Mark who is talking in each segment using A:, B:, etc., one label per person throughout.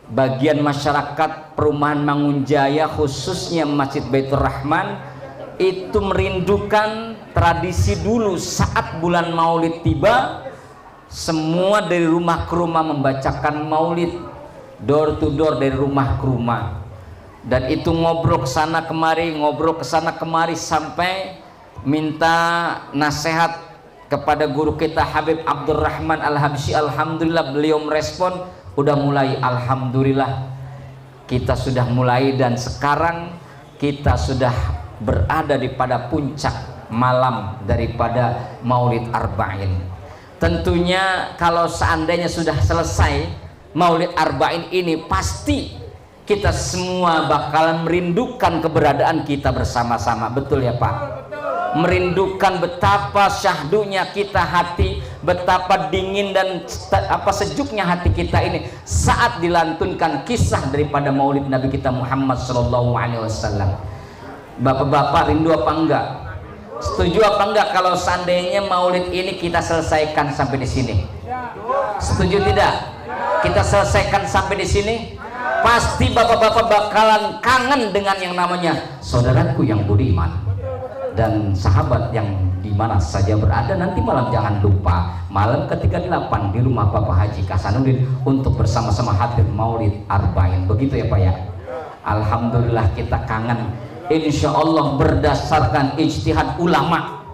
A: bagian masyarakat perumahan Mangunjaya khususnya Masjid Baitur Rahman itu merindukan tradisi dulu saat bulan Maulid tiba, semua dari rumah ke rumah membacakan Maulid, door to door dari rumah ke rumah, dan itu ngobrol ke sana kemari, ngobrol ke sana kemari sampai minta nasihat kepada guru kita Habib Abdurrahman Al-Habsyi. Alhamdulillah beliau merespon, udah mulai, alhamdulillah kita sudah mulai, dan sekarang kita sudah berada di pada puncak malam daripada Maulid Arba'in. Tentunya kalau seandainya sudah selesai Maulid Arba'in ini, pasti kita semua bakalan merindukan keberadaan kita bersama-sama. Betul ya Pak? Merindukan betapa syahdunya kita hati, betapa dingin dan sejuknya hati kita ini saat dilantunkan kisah daripada Maulid Nabi kita Muhammad SAW. Bapak-bapak rindu apa enggak? Setuju apa enggak kalau seandainya Maulid ini kita selesaikan sampai di sini? Setuju tidak? Kita selesaikan sampai di sini? Pasti bapak-bapak bakalan kangen dengan yang namanya saudaraku yang budiman dan sahabat yang dimana saja berada. Nanti malam jangan lupa malam ke-38 di rumah Bapak Haji Kasanuddin untuk bersama-sama hadir Maulid Arba'in. Begitu ya Pak ya? Alhamdulillah kita kangen. Insya Allah berdasarkan ijtihad ulama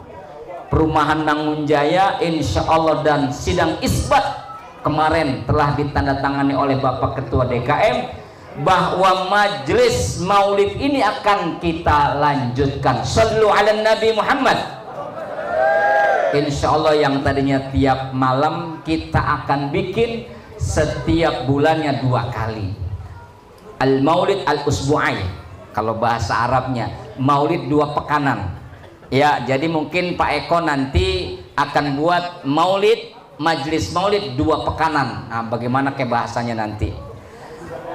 A: perumahan Mangunjaya, insya Allah, dan sidang isbat kemarin telah ditandatangani oleh Bapak Ketua DKM bahwa majelis Maulid ini akan kita lanjutkan. Shallu ala Nabi Muhammad. Insya Allah yang tadinya tiap malam kita akan bikin setiap bulannya 2 kali. Al-Maulid Al-Usbu'ai, kalau bahasa Arabnya Maulid 2 pekanan ya. Jadi mungkin Pak Eko nanti akan buat Maulid, majelis Maulid 2 pekanan. Nah, bagaimana ke bahasanya nanti.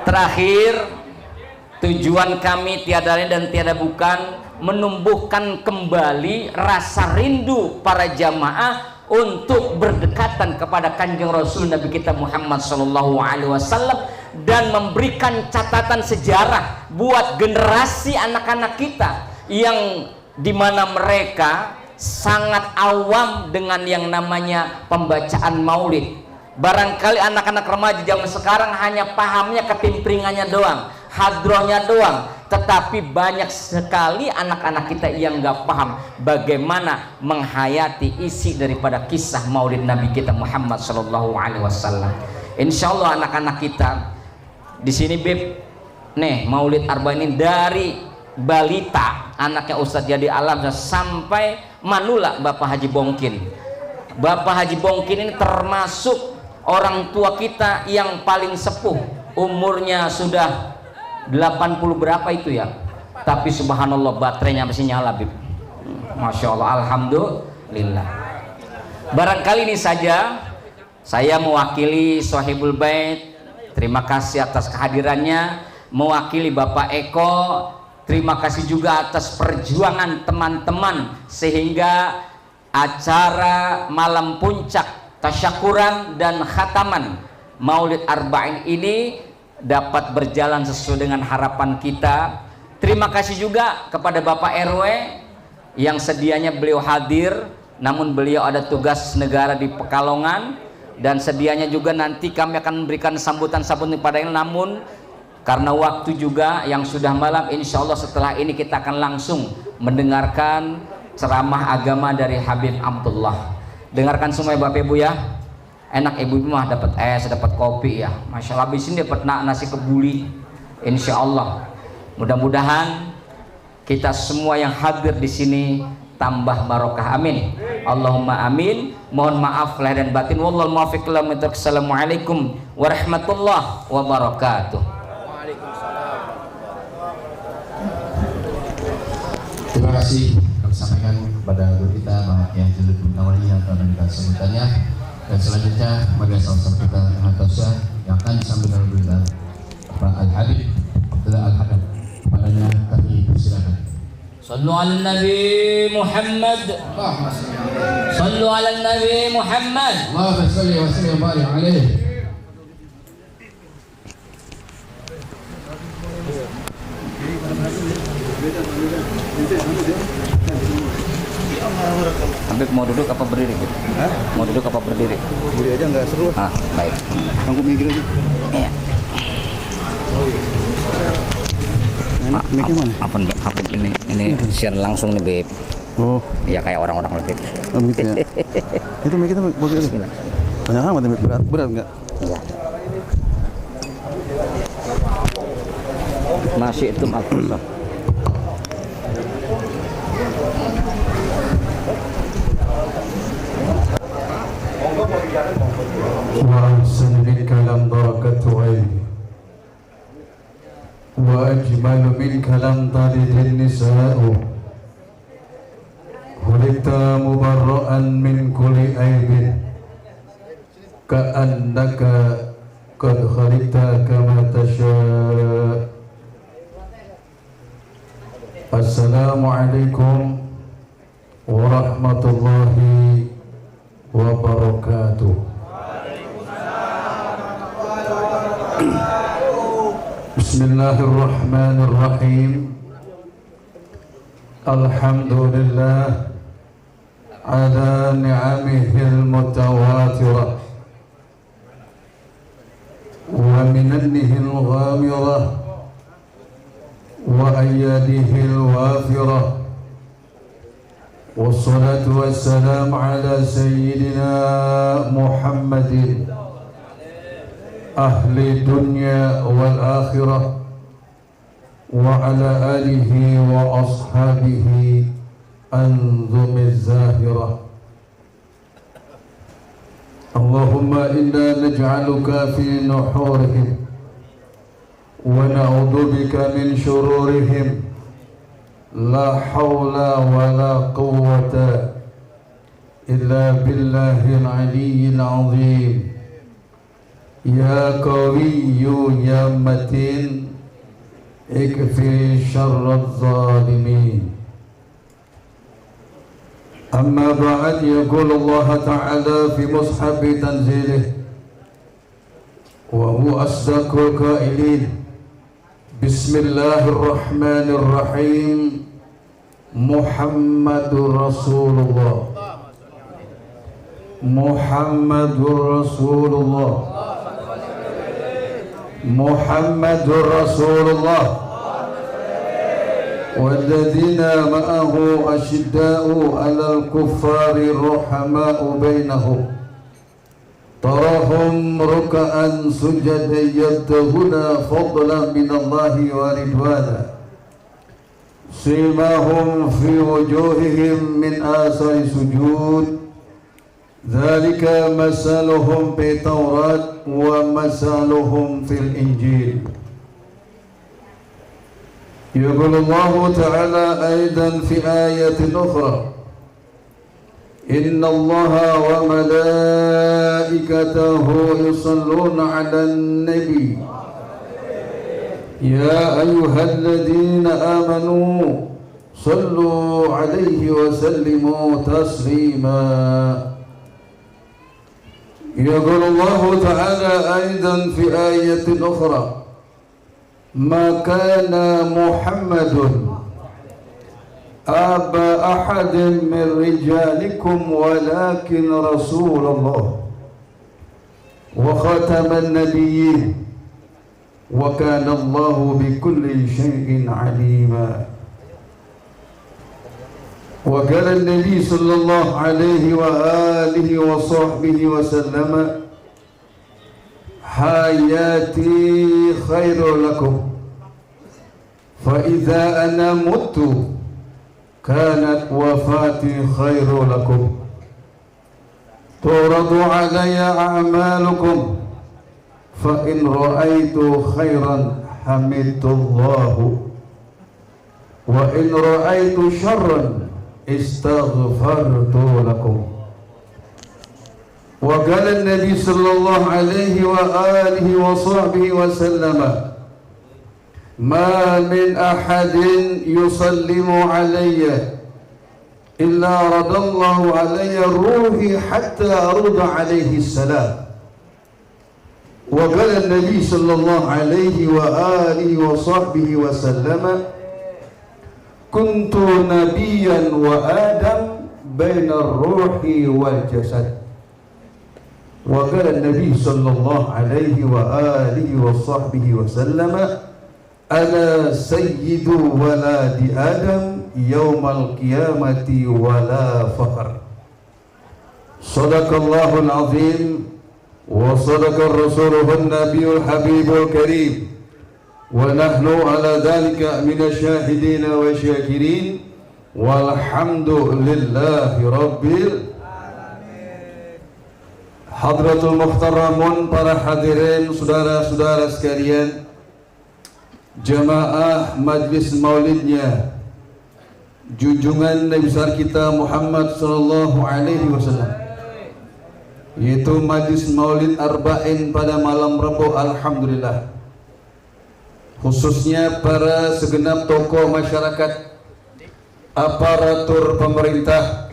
A: Terakhir, tujuan kami tiada lain dan tiada bukan menumbuhkan kembali rasa rindu para jamaah untuk berdekatan kepada Kanjeng Rasul Nabi kita Muhammad SAW, dan memberikan catatan sejarah buat generasi anak-anak kita yang dimana mereka sangat awam dengan yang namanya pembacaan Maulid. Barangkali anak-anak remaja zaman sekarang hanya pahamnya ketimpringannya doang, hadrohnya doang, tetapi banyak sekali anak-anak kita yang nggak paham bagaimana menghayati isi daripada kisah Maulid Nabi kita Muhammad SAW. Insya Allah anak-anak kita di sini Bib, nih Maulid Arba'in ini dari balita anaknya Ustadz Jadi Alam sampai manula Bapak Haji Bongkin. Bapak Haji Bongkin ini termasuk orang tua kita yang paling sepuh, umurnya sudah 80 berapa itu ya, tapi subhanallah baterainya masih nyala Bib. Masya Allah, alhamdulillah. Barangkali ini saja saya mewakili Sohibul Bait, terima kasih atas kehadirannya. Mewakili Bapak Eko, terima kasih juga atas perjuangan teman-teman sehingga acara malam puncak tasyakuran dan khataman Maulid Arba'in ini dapat berjalan sesuai dengan harapan kita. Terima kasih juga kepada Bapak RW yang sedianya beliau hadir, namun beliau ada tugas negara di Pekalongan, dan sedianya juga nanti kami akan memberikan sambutan-sambutan kepada yang, namun karena waktu juga yang sudah malam, insya Allah setelah ini kita akan langsung mendengarkan ceramah agama dari Habib Abdullah. Dengarkan semua ya Bapak Ibu ya. Enak ibu-ibu mah dapat es, dapat kopi ya. Masya Allah, habis ini dapat nasi kebuli. Insya Allah. Mudah-mudahan kita semua yang hadir di sini tambah barokah, amin. Allahumma amin. Mohon maaf lahir dan batin. Wallahu muwaffiq. Assalamualaikum warahmatullahi wabarakatuh.
B: Terima kasih kami sampaikan kepada guru kita Bapak Kiai Julid bin Nawali yang telah memberikan sambutannya, dan selanjutnya bagi saudara kita yang akan disampaikan oleh kita Pak Al Habib Abdullah Al Habib. Padanya kami persilakan.
A: Sallu ala Nabi Muhammad. Sallu ala Nabi Muhammad.
B: Allahumma shalli wa sallim wa barik alaihi.
A: Mau duduk apa berdiri gitu?
C: Hah?
A: Mau duduk apa berdiri?
C: Beli aja nggak seru.
A: Ah, baik.
C: Aku minggir aja.
A: Iya.
C: Enak, mic-nya mana?
A: Apa ini share langsung nih, Beb.
C: Oh,
A: Ya kayak orang-orang lebih.
C: oh begitu ya. Itu mic kita bagus. Banyak amat mic, berat nggak?
A: Iya. Masih itu Al-Qur'an.
B: وأحسن الكلام بركة عين وأجمل منك لم تلد النساء خلقت مبرأ من كل عيب كأنك قد خلقت كما تشاء. السلام عليكم ورحمة الله وبركاته. بسم الله الرحمن الرحيم. الحمد لله على نعمه المتواترة ومننه الغامرة وأياده الوافرة، والصلاة والسلام على سيدنا محمد أهل الدنيا والآخرة وعلى آله وأصحابه أنظم الزاهرة. اللهم إنا نجعلك في نحورهم ونعوذ بك من شرورهم، لا حول ولا قوة إلا بالله العلي العظيم. يا قوي يا متين اكفي شر الظالمين. أما بعد، يقول الله تعالى في مصحف تنزيله وهو أصدق القائلين: بسم الله الرحمن الرحيم، محمد رسول الله، محمد رسول الله، محمد رسول الله، والذين معه أشداء على الكفار رحماء بينهم، تراهم ركعا سجدا يبتغون فضلا من الله ورضوانا، سيماهم في وجوههم من آثار السجود، ذلك مثلهم في التوراة ومثلهم في الإنجيل. يقول الله تعالى أيضا في آية أخرى: إن الله وملائكته يصلون على النبي يا أيها الذين آمنوا صلوا عليه وسلموا تسليما. يقول الله تعالى أيضا في آية أخرى: ما كان محمد أبا أحد من رجالكم ولكن رسول الله وخاتم النبيين وكان الله بكل شيء عليما. وقال النبي صلى الله عليه وآله وصحبه وسلم: حياتي خير لكم، فإذا أنا مت كانت وفاتي خير لكم، تعرض علي أعمالكم، فإن رأيت خيرا حمدت الله، وإن رأيت شرا استغفرت لكم. وقال النبي صلى الله عليه وآله وصحبه وسلم: ما من أحد يسلم علي إلا رد الله علي روحي حتى أرد عليه السلام. وقال النبي صلى الله عليه وآله وصحبه وسلم: كنت نبيا وآدم
D: بين الروح والجسد. وقال النبي صلى الله عليه وآله وصحبه وسلم أنا سيد ولد آدم يوم القيامة ولا فخر. صدق الله العظيم وصدق رسوله النبي الحبيب الكريم ونحن على ذلك من الشاهدين والشاكرين والحمد لله رب العالمين. Hadratul Muhtaramun, para hadirin, saudara-saudara sekalian, jamaah majlis maulidnya junjungan Nabi besar kita Muhammad sallallahu alaihi wasallam, yaitu majlis maulid arba'in pada malam Rabu. Alhamdulillah, khususnya para segenap tokoh masyarakat, aparatur pemerintah,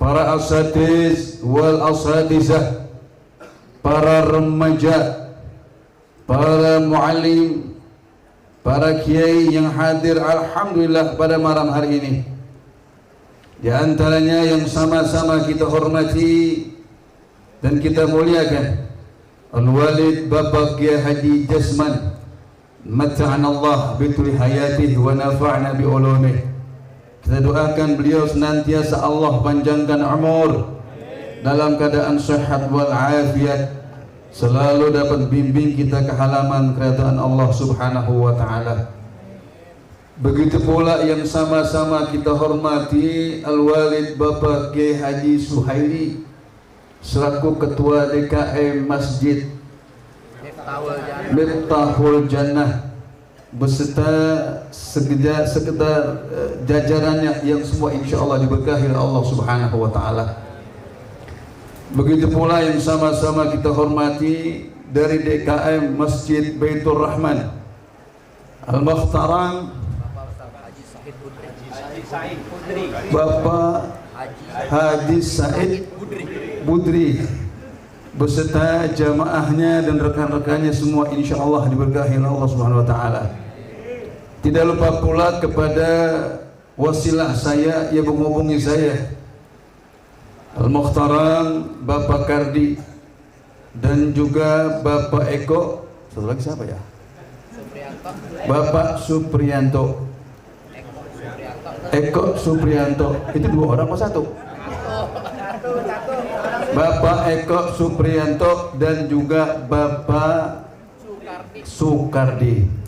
D: para asatiz wal asatizah, para remaja, para muallim, para kiai yang hadir alhamdulillah pada malam hari ini. Di antaranya yang sama-sama kita hormati dan kita muliakan Al-Walid Bapak Kiai Haji Jasman, mata'ana Allah bituli hayatih wa nafa'na bi ulumih. Kita doakan beliau senantiasa Allah panjangkan umur dalam keadaan sehat wal afiat, selalu dapat bimbing kita ke halaman kerajaan Allah Subhanahu wa taala. Begitu pula yang sama-sama kita hormati Al-Walid Bapak Kiai Haji Suhaili selaku Ketua DKM Masjid Miftahul Jannah beserta sekedar jajarannya yang semua insyaallah diberkahi oleh Allah Subhanahu wa taala. Begitu pula yang sama-sama kita hormati dari DKM Masjid Baitur Rahman Al-Muhtaram Bapak Haji Said Budri beserta jamaahnya dan rekan-rekannya semua insyaallah diberkahi oleh Allah Subhanahu wa taala. Tidak lupa pula kepada wasilah saya yang menghubungi saya, Al-Muhtaram Bapak Kardi dan juga Bapak Eko, satu lagi siapa ya? Bapak Supriyanto. Eko Supriyanto. Itu dua orang apa satu? Bapak Eko Supriyanto dan juga Bapak Sukardi.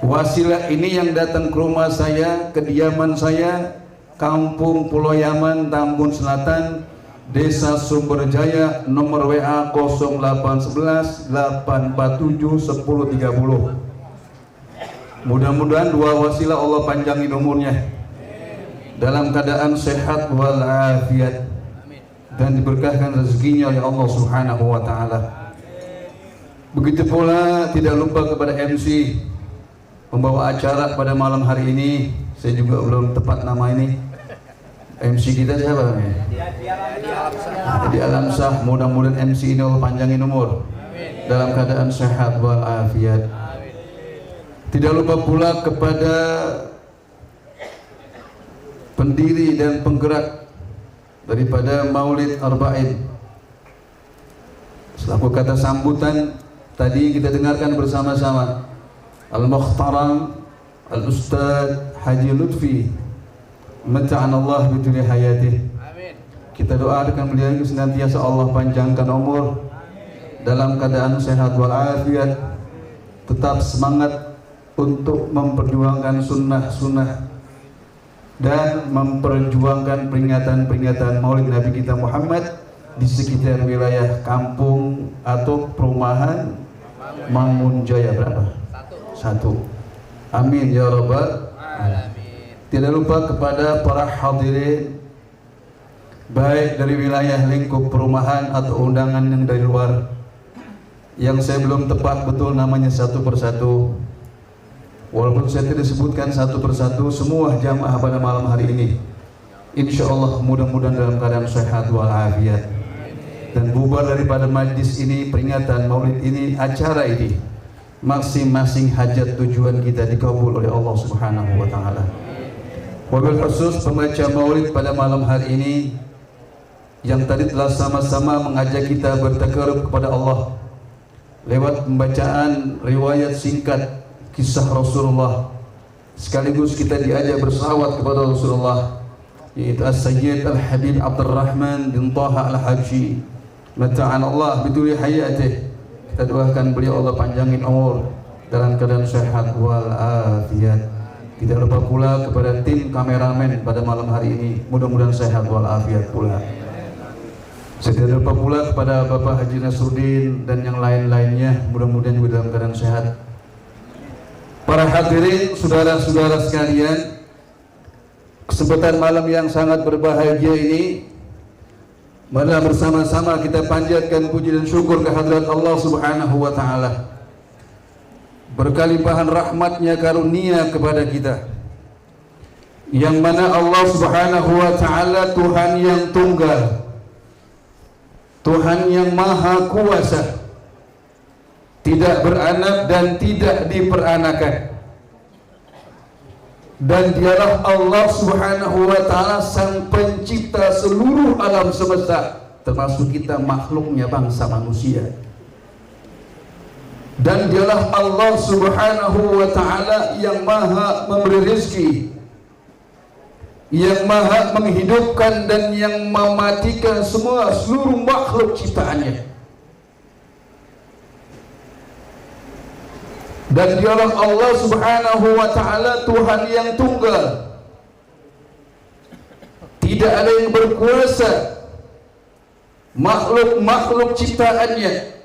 D: Wasilah ini yang datang ke rumah saya, kediaman saya, Kampung Pulau Yaman, Tambun Selatan, Desa Sumberjaya, nomor WA 0811 847 1030. Mudah-mudahan dua wasilah Allah panjangin umurnya dalam keadaan sehat walafiat dan diberkahkan rezekinya oleh Allah Subhanahu wa taala. Begitu pula tidak lupa kepada MC membawa acara pada malam hari ini. Saya juga belum tepat nama ini. MC kita siapa namanya? Di Alam Sah. Mudah-mudahan MC ini Allah panjangin umur dalam keadaan sehat walafiat. Tidak lupa pula kepada pendiri dan penggerak daripada Maulid Arba'in. Selaku kata sambutan tadi kita dengarkan bersama-sama Al-Muhtaram Al-Ustaz Haji Lutfi, mata'an Allah bituli hayatih. Kita doakan beliau senantiasa Allah panjangkan umur dalam keadaan sehat walafiat, tetap semangat untuk memperjuangkan sunnah-sunnah dan memperjuangkan peringatan-peringatan Maulid Nabi kita Muhammad di sekitar wilayah kampung atau perumahan Mangunjaya berapa? Satu. Amin ya rabbal alamin. Tidak lupa kepada para hadirin baik dari wilayah lingkup perumahan atau undangan yang dari luar yang saya belum tepat betul namanya satu persatu. Walaupun saya tidak sebutkan satu persatu, semua jamaah pada malam hari ini insya Allah mudah-mudahan dalam keadaan sehat walafiat dan bubar daripada majlis ini, peringatan maulid ini, acara ini, masing-masing hajat tujuan kita dikabul oleh Allah Subhanahu wa taala. Wabil khusus pembaca maulid pada malam hari ini yang tadi telah sama-sama mengajak kita bertakarub kepada Allah lewat pembacaan riwayat singkat kisah Rasulullah, sekaligus kita diajak bersalawat kepada Rasulullah, yaitu As-Sayyid Al-Habib Abdurrahman bin Taha Al-Habsyi, mata'an Allah bituli hayatih. Kita doakan beliau Allah panjangin umur dalam keadaan sehat wal afiat. Tidak lupa pula kepada tim kameramen pada malam hari ini, mudah-mudahan sehat wal afiat pula. Tidak lupa pula kepada Bapak Haji Nasruddin dan yang lain-lainnya, mudah-mudahan juga dalam keadaan sehat. Para hadirin, saudara-saudara sekalian, kesempatan malam yang sangat berbahagia ini, marilah bersama-sama kita panjatkan puji dan syukur kehadirat Allah Subhanahu wa Ta'ala. Berkalimpahan rahmatnya karunia kepada kita, yang mana Allah Subhanahu wa Ta'ala Tuhan yang tunggal, Tuhan yang maha kuasa, tidak beranak dan tidak diperanakan, dan dialah Allah Subhanahu wa Ta'ala sang pencipta seluruh alam semesta, termasuk kita makhluknya bangsa manusia. Dan dialah Allah Subhanahu wa Ta'ala yang maha memberi rezeki, yang maha menghidupkan dan yang mematikan seluruh makhluk ciptaannya. Dan dialah Allah Subhanahu wa Ta'ala Tuhan yang tunggal, tidak ada yang berkuasa. Makhluk-makhluk ciptaannya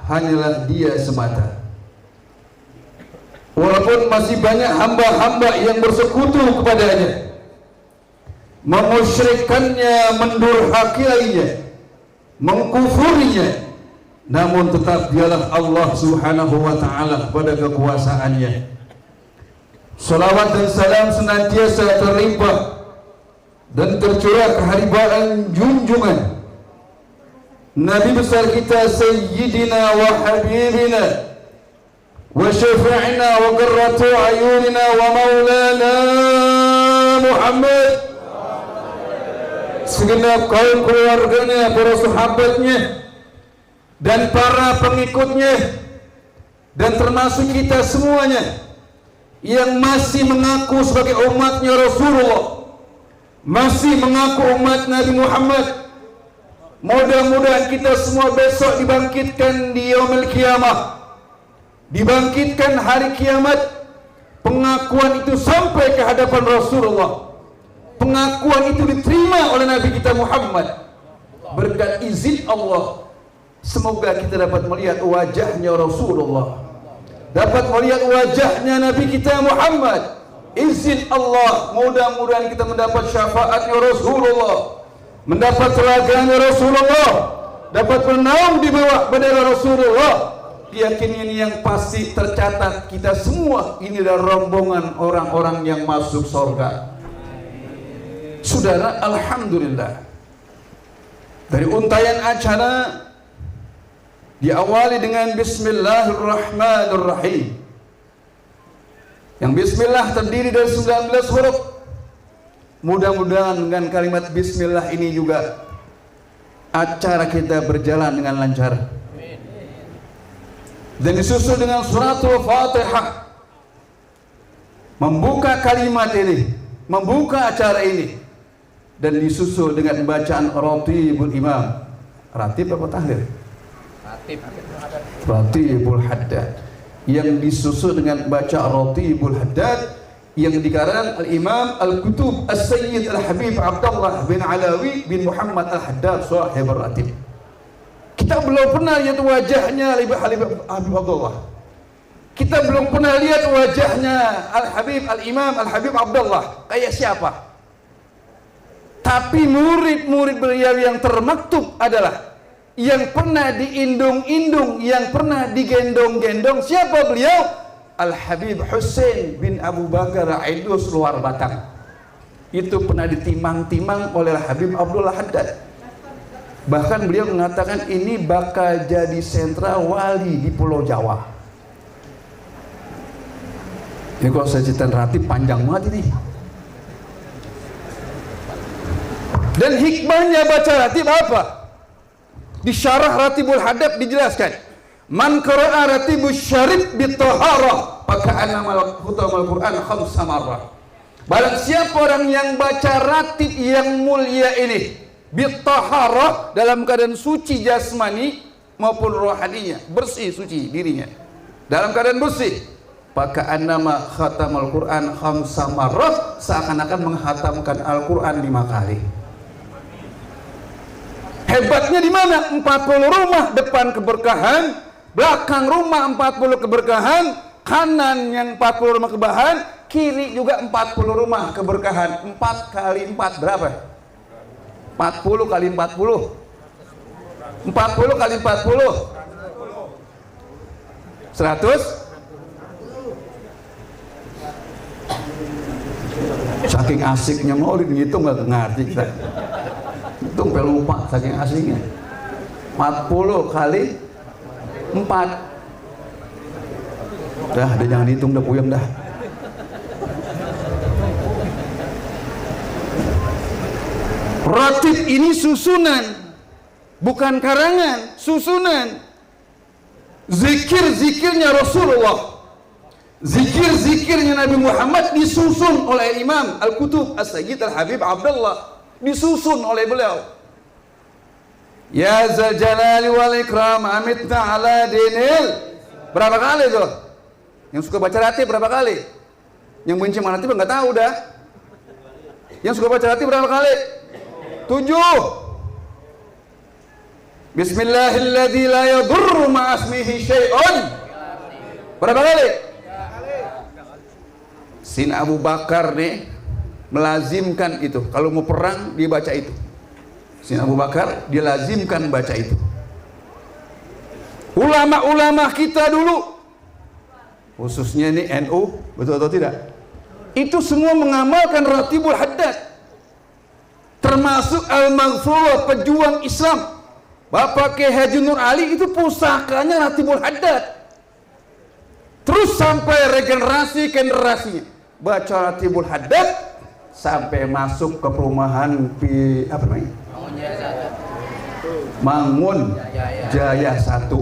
D: hanyalah Dia semata. Walaupun masih banyak hamba-hamba yang bersekutu kepadanya, memusyrikkannya, mendurhakainya, mengkufurinya, namun tetap dialah Allah Subhanahu wa Ta'ala pada kekuasaannya. Salawat dan salam senantiasa terlimpah dan tercurah keharibaan junjungan Nabi besar kita Sayyidina wa Habibina wa Syafi'ina wa Qurratu Ayunina wa Maulana Muhammad, segenap kaum keluarganya, para sahabatnya dan para pengikutnya, dan termasuk kita semuanya yang masih mengaku sebagai umatnya Rasulullah, masih mengaku umat Nabi Muhammad. Mudah-mudahan kita semua besok dibangkitkan di yaumil qiyamah, dibangkitkan hari kiamat. Pengakuan itu sampai ke hadapan Rasulullah, pengakuan itu diterima oleh Nabi kita Muhammad. Berkat izin Allah, semoga kita dapat melihat wajahnya Rasulullah, dapat melihat wajahnya Nabi kita Muhammad. Izin Allah, mudah-mudahan kita mendapat syafaatnya Rasulullah, mendapat telaganya Rasulullah, dapat bernaung di bawah bendera Rasulullah. Keyakinan yang pasti tercatat kita semua ini adalah rombongan orang-orang yang masuk surga. Saudara, alhamdulillah, dari untayan acara diawali dengan Bismillahirrahmanirrahim. Yang Bismillah terdiri dari 19 huruf. Mudah-mudahan dengan kalimat Bismillah ini juga acara kita berjalan dengan lancar, dan disusul dengan suratul Fatihah, membuka kalimat ini, membuka acara ini, dan disusul dengan bacaan Ratibul Imam. Ratib apa tahlil? Ratibul Haddad, yang disusul dengan baca Ratibul Haddad yang dikarang Al-Imam Al-Kutub As-Sayyid Al-Habib Abdullah bin Alawi bin Muhammad Al-Haddad sahib Ratib. Kita belum pernah lihat wajahnya Habib Abdullah, kita belum pernah lihat wajahnya Al-Habib Al-Imam Al-Habib Abdullah kayak siapa. Tapi murid-murid beliau yang termaktub adalah yang pernah diindung-indung, yang pernah digendong-gendong. Siapa beliau? Al-Habib Hussein bin Abu Bakar Aidus Luar Batang. Itu pernah ditimang-timang oleh Habib Abdullah Haddad. Bahkan beliau mengatakan ini bakal jadi sentra wali di Pulau Jawa. Ini kalau saya cerita Ratib panjang banget ini. Dan hikmahnya baca ratib apa? Di syarah Ratibul Hadad dijelaskan, man qara'a ratibus syarif bitaharah faka'annama khutamal Qur'an khamsa marrah. Barang siapa orang yang baca ratib yang mulia ini bitaharah, dalam keadaan suci jasmani maupun rohaninya, bersih suci dirinya, dalam keadaan bersih, faka'annama khatamal Qur'an khamsa marrah, seakan-akan menghatamkan Al-Qur'an 5 kali. Hebatnya di mana? 40 rumah depan keberkahan, belakang rumah 40 keberkahan, kanan yang 40 rumah keberkahan, kiri juga 40 rumah keberkahan. 4 kali 4 berapa? 40 kali 40. 40 kali 40. 100. Saking asiknya maulid ngitung nggak ngerti kita. Hitung sampai lupa saking asiknya. 40 kali 4. Dah jangan hitung, dah puyeng dah. Ratib ini susunan, bukan karangan, susunan. Zikir-zikirnya Rasulullah, zikir-zikirnya Nabi Muhammad disusun oleh Imam Al-Kutub As-Sayyid Al-Habib Abdullah, disusun oleh beliau. Ya Zal Jalali wal Ikram amitna ala dinil. Berapa kali tuh? Yang suka baca ratib berapa kali? Yang benci sama ratib enggak tahu dah. Yang suka baca ratib berapa kali? 7. Bismillahilladzi la yadurru ma'asmihi syai'un. Berapa kali? Sin Abu Bakar nih melazimkan itu. Kalau mau perang dia baca itu. Sin Abu Bakar dia lazimkan baca itu. Ulama-ulama kita dulu, khususnya ini NU, betul atau tidak? Itu semua mengamalkan Ratibul Hadad. Termasuk Al-Maghfurah, pejuang Islam. Bapak Kiai Haji Nur Ali itu pusakanya Ratibul Hadad. Terus sampai generasinya baca Ratibul Hadad sampai masuk ke perumahan apa namanya? Mangun Jaya 1.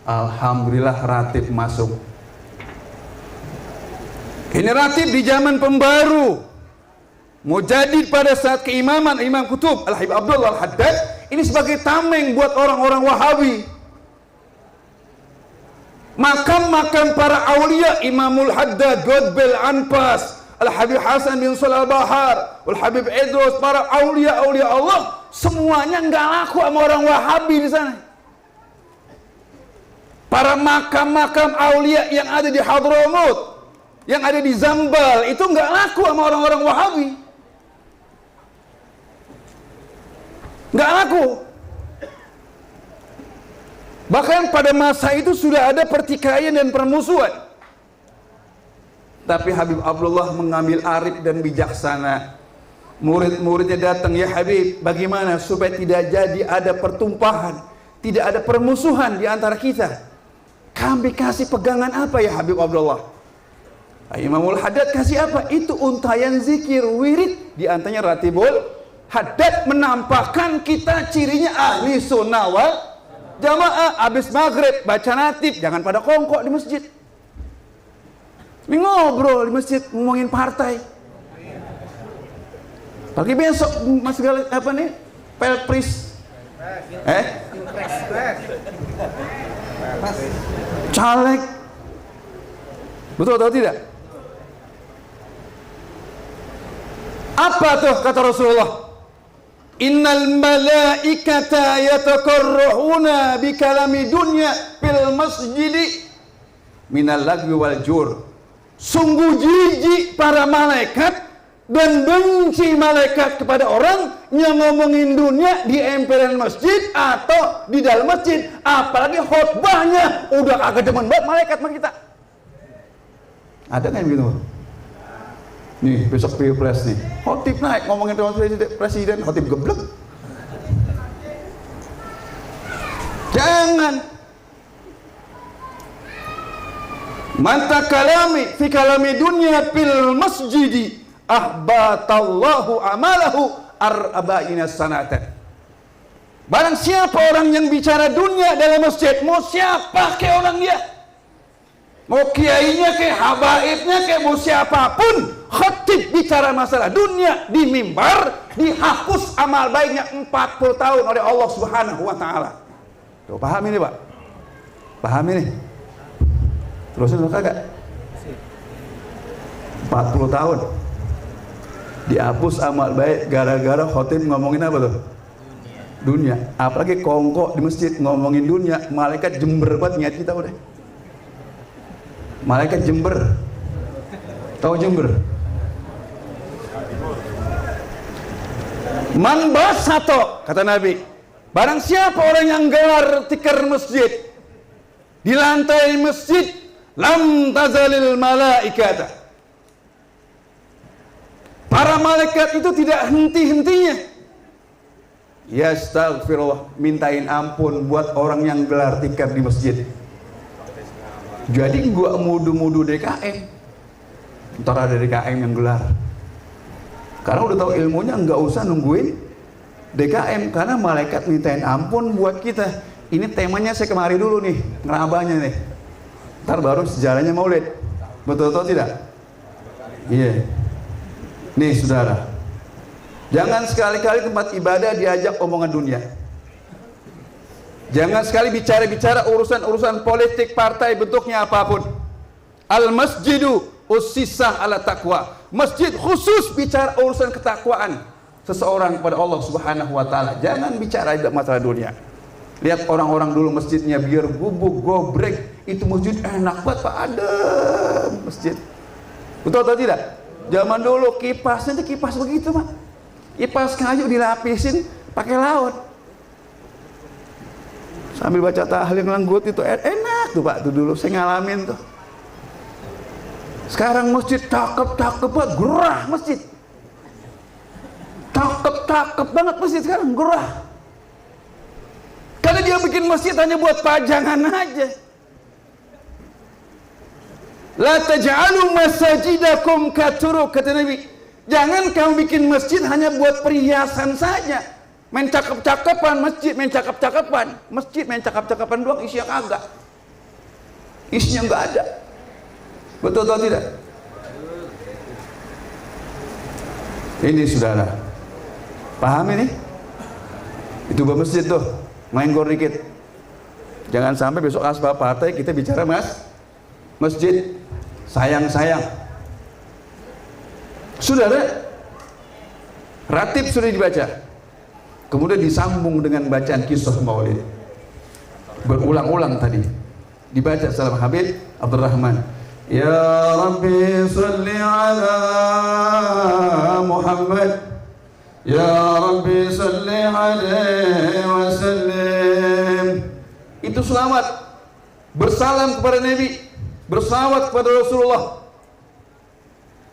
D: Alhamdulillah ratib masuk. Ini ratib di zaman pembaru. Mujadid pada saat keimaman Imam Kutub Al-Habib Abdullah Al-Haddad ini sebagai tameng buat orang-orang Wahabi. Makam-makam para aulia, Imamul Haddad, Godbel Anpas, Al-Habib Hasan bin Salah Bahar, Al-Habib Idrus, para aulia-aulia Allah, semuanya nggak laku sama orang Wahabi di sana. Para makam-makam aulia yang ada di Hadramut, yang ada di Zambal, itu nggak laku sama orang-orang Wahabi. Nggak laku. Bahkan pada masa itu sudah ada pertikaian dan permusuhan. Tapi Habib Abdullah mengambil arif dan bijaksana. Murid-muridnya datang, ya Habib, bagaimana supaya tidak jadi ada pertumpahan, tidak ada permusuhan di antara kita? Kami kasih pegangan apa ya Habib Abdullah? Imamul Haddad kasih apa? Itu untayan zikir, wirid, di antaranya Ratibul Haddad, menampakkan kita cirinya ahli sunnah wal jamaah. Habis maghrib baca ratib, jangan pada kongkok di masjid. Ini ngobrol di masjid, ngomongin partai. Pagi besok masih apa nih? Pelpris. Caleg. Betul atau tidak? Apa tuh kata Rasulullah? Innal malaikata yatakarrahuna bi kalami dunya fil masjidi minal lagwi wal jur. Sungguh jijik para malaikat dan benci malaikat kepada orang yang ngomongin dunia di emperan masjid atau di dalam masjid, apalagi khotbahnya udah kagak demen banget malaikat sama kita. Ada kan gitu? Nih besok pilpres nih, khotib naik ngomongin presiden, khotib geblek. Jangan. Manta kalami fi kalami dunya fil masjidi ahbatallahu amalahu arba'ina sanatan. Barang siapa orang yang bicara dunia dalam masjid, mau siapa ke orang dia, mau kiainya ke, habaibnya ke, mau siapapun, khatib bicara masalah dunia di mimbar, dihapus amal baiknya 40 tahun oleh Allah Subhanahu wa taala. Tuh, paham ini, Pak? Paham ini? Terusin kagak? 40 tahun dihapus amal baik gara-gara khatib ngomongin apa tuh? Dunia. Apalagi kongkok di masjid ngomongin dunia, malaikat jember banget niat kita udah. Malaikat jember. Tahu jember? Man basato, kata Nabi, barang siapa orang yang gelar tikar masjid di lantai masjid, lam tazalil malaikata, para malaikat itu tidak henti-hentinya yastaghfirullah, mintain ampun buat orang yang gelar tikar di masjid. Jadi gua mudu-mudu DKM, ntar ada DKM yang gelar, karena udah tahu ilmunya, nggak usah nungguin DKM, karena malaikat mintain ampun buat kita. Ini temanya saya kemari dulu nih, ngerabahnya nih, ntar baru sejarahnya maulid. Betul atau tidak? Iya. Nih saudara, jangan sekali-kali tempat ibadah diajak omongan dunia. Jangan sekali bicara-bicara urusan-urusan politik, partai, bentuknya apapun. Al-masjidu ussisah ala taqwa. Masjid khusus bicara urusan ketakwaan seseorang kepada Allah Subhanahu wa taala. Jangan bicara masalah dunia. Lihat orang-orang dulu masjidnya biar gubuk gobrek, itu masjid enak banget, Pak, adem masjid. Betul atau tidak? Zaman dulu kipasnya itu kipas begitu, Pak. Kipas kayu dilapisin pakai laut. Sambil baca tahlil nganggut itu enak tuh, Pak, tuh dulu saya ngalamin tuh. Sekarang masjid cakep-cakep banget, gerah masjid. Cakep-cakep banget masjid sekarang, gerah. Karena dia bikin masjid hanya buat pajangan aja. La taj'alu masajidakum katuruk, kata Nabi. Jangan kamu bikin masjid hanya buat perhiasan saja. Main cakep-cakepan masjid, main cakep-cakepan masjid, main cakep-cakepan doang, isinya kagak. Isinya enggak ada. Betul atau tidak? Ini saudara, paham ini? Itu masjid tuh, ngelengkor dikit. Jangan sampai besok asbab partai kita bicara masjid. Sayang-sayang. Saudara, ratib sudah dibaca, kemudian disambung dengan bacaan kisah maulid. Berulang-ulang tadi dibaca salam Habib Abdurrahman. Ya Rabbi salli ala Muhammad, Ya Rabbi salli alaihi wa sallim. Itu selamat, bersalam kepada Nabi, bersalawat kepada Rasulullah,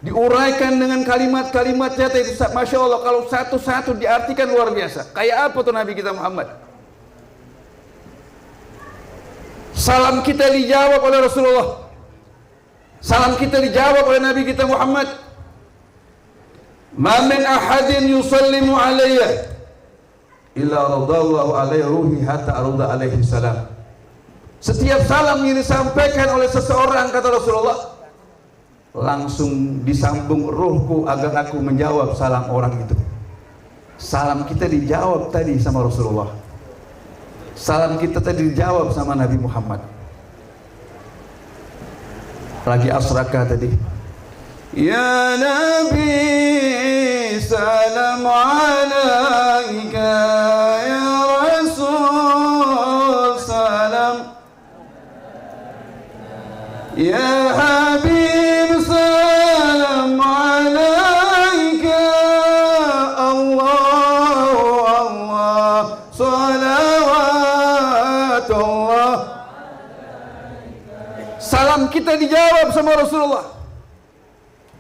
D: diuraikan dengan kalimat-kalimat nyata itu. Masya Allah, kalau satu-satu diartikan luar biasa. Kayak apa tuh Nabi kita Muhammad? Salam kita dijawab oleh Rasulullah, salam kita dijawab oleh Nabi kita Muhammad. Ma min ahadin yusallimu alayya illa radallahu alaihi ruhi hatta arda alaihi salam. Setiap salam yang disampaikan oleh seseorang, kata Rasulullah, langsung disambung ruhku agar aku menjawab salam orang itu. Salam kita dijawab tadi sama Rasulullah, salam kita tadi dijawab sama Nabi Muhammad. Lagi asraka tadi, ya Nabi salam alaika, ya Rasul salam, ya Habib salam alaika, Allah salawatullah. Salam kita dijawab sama Rasulullah,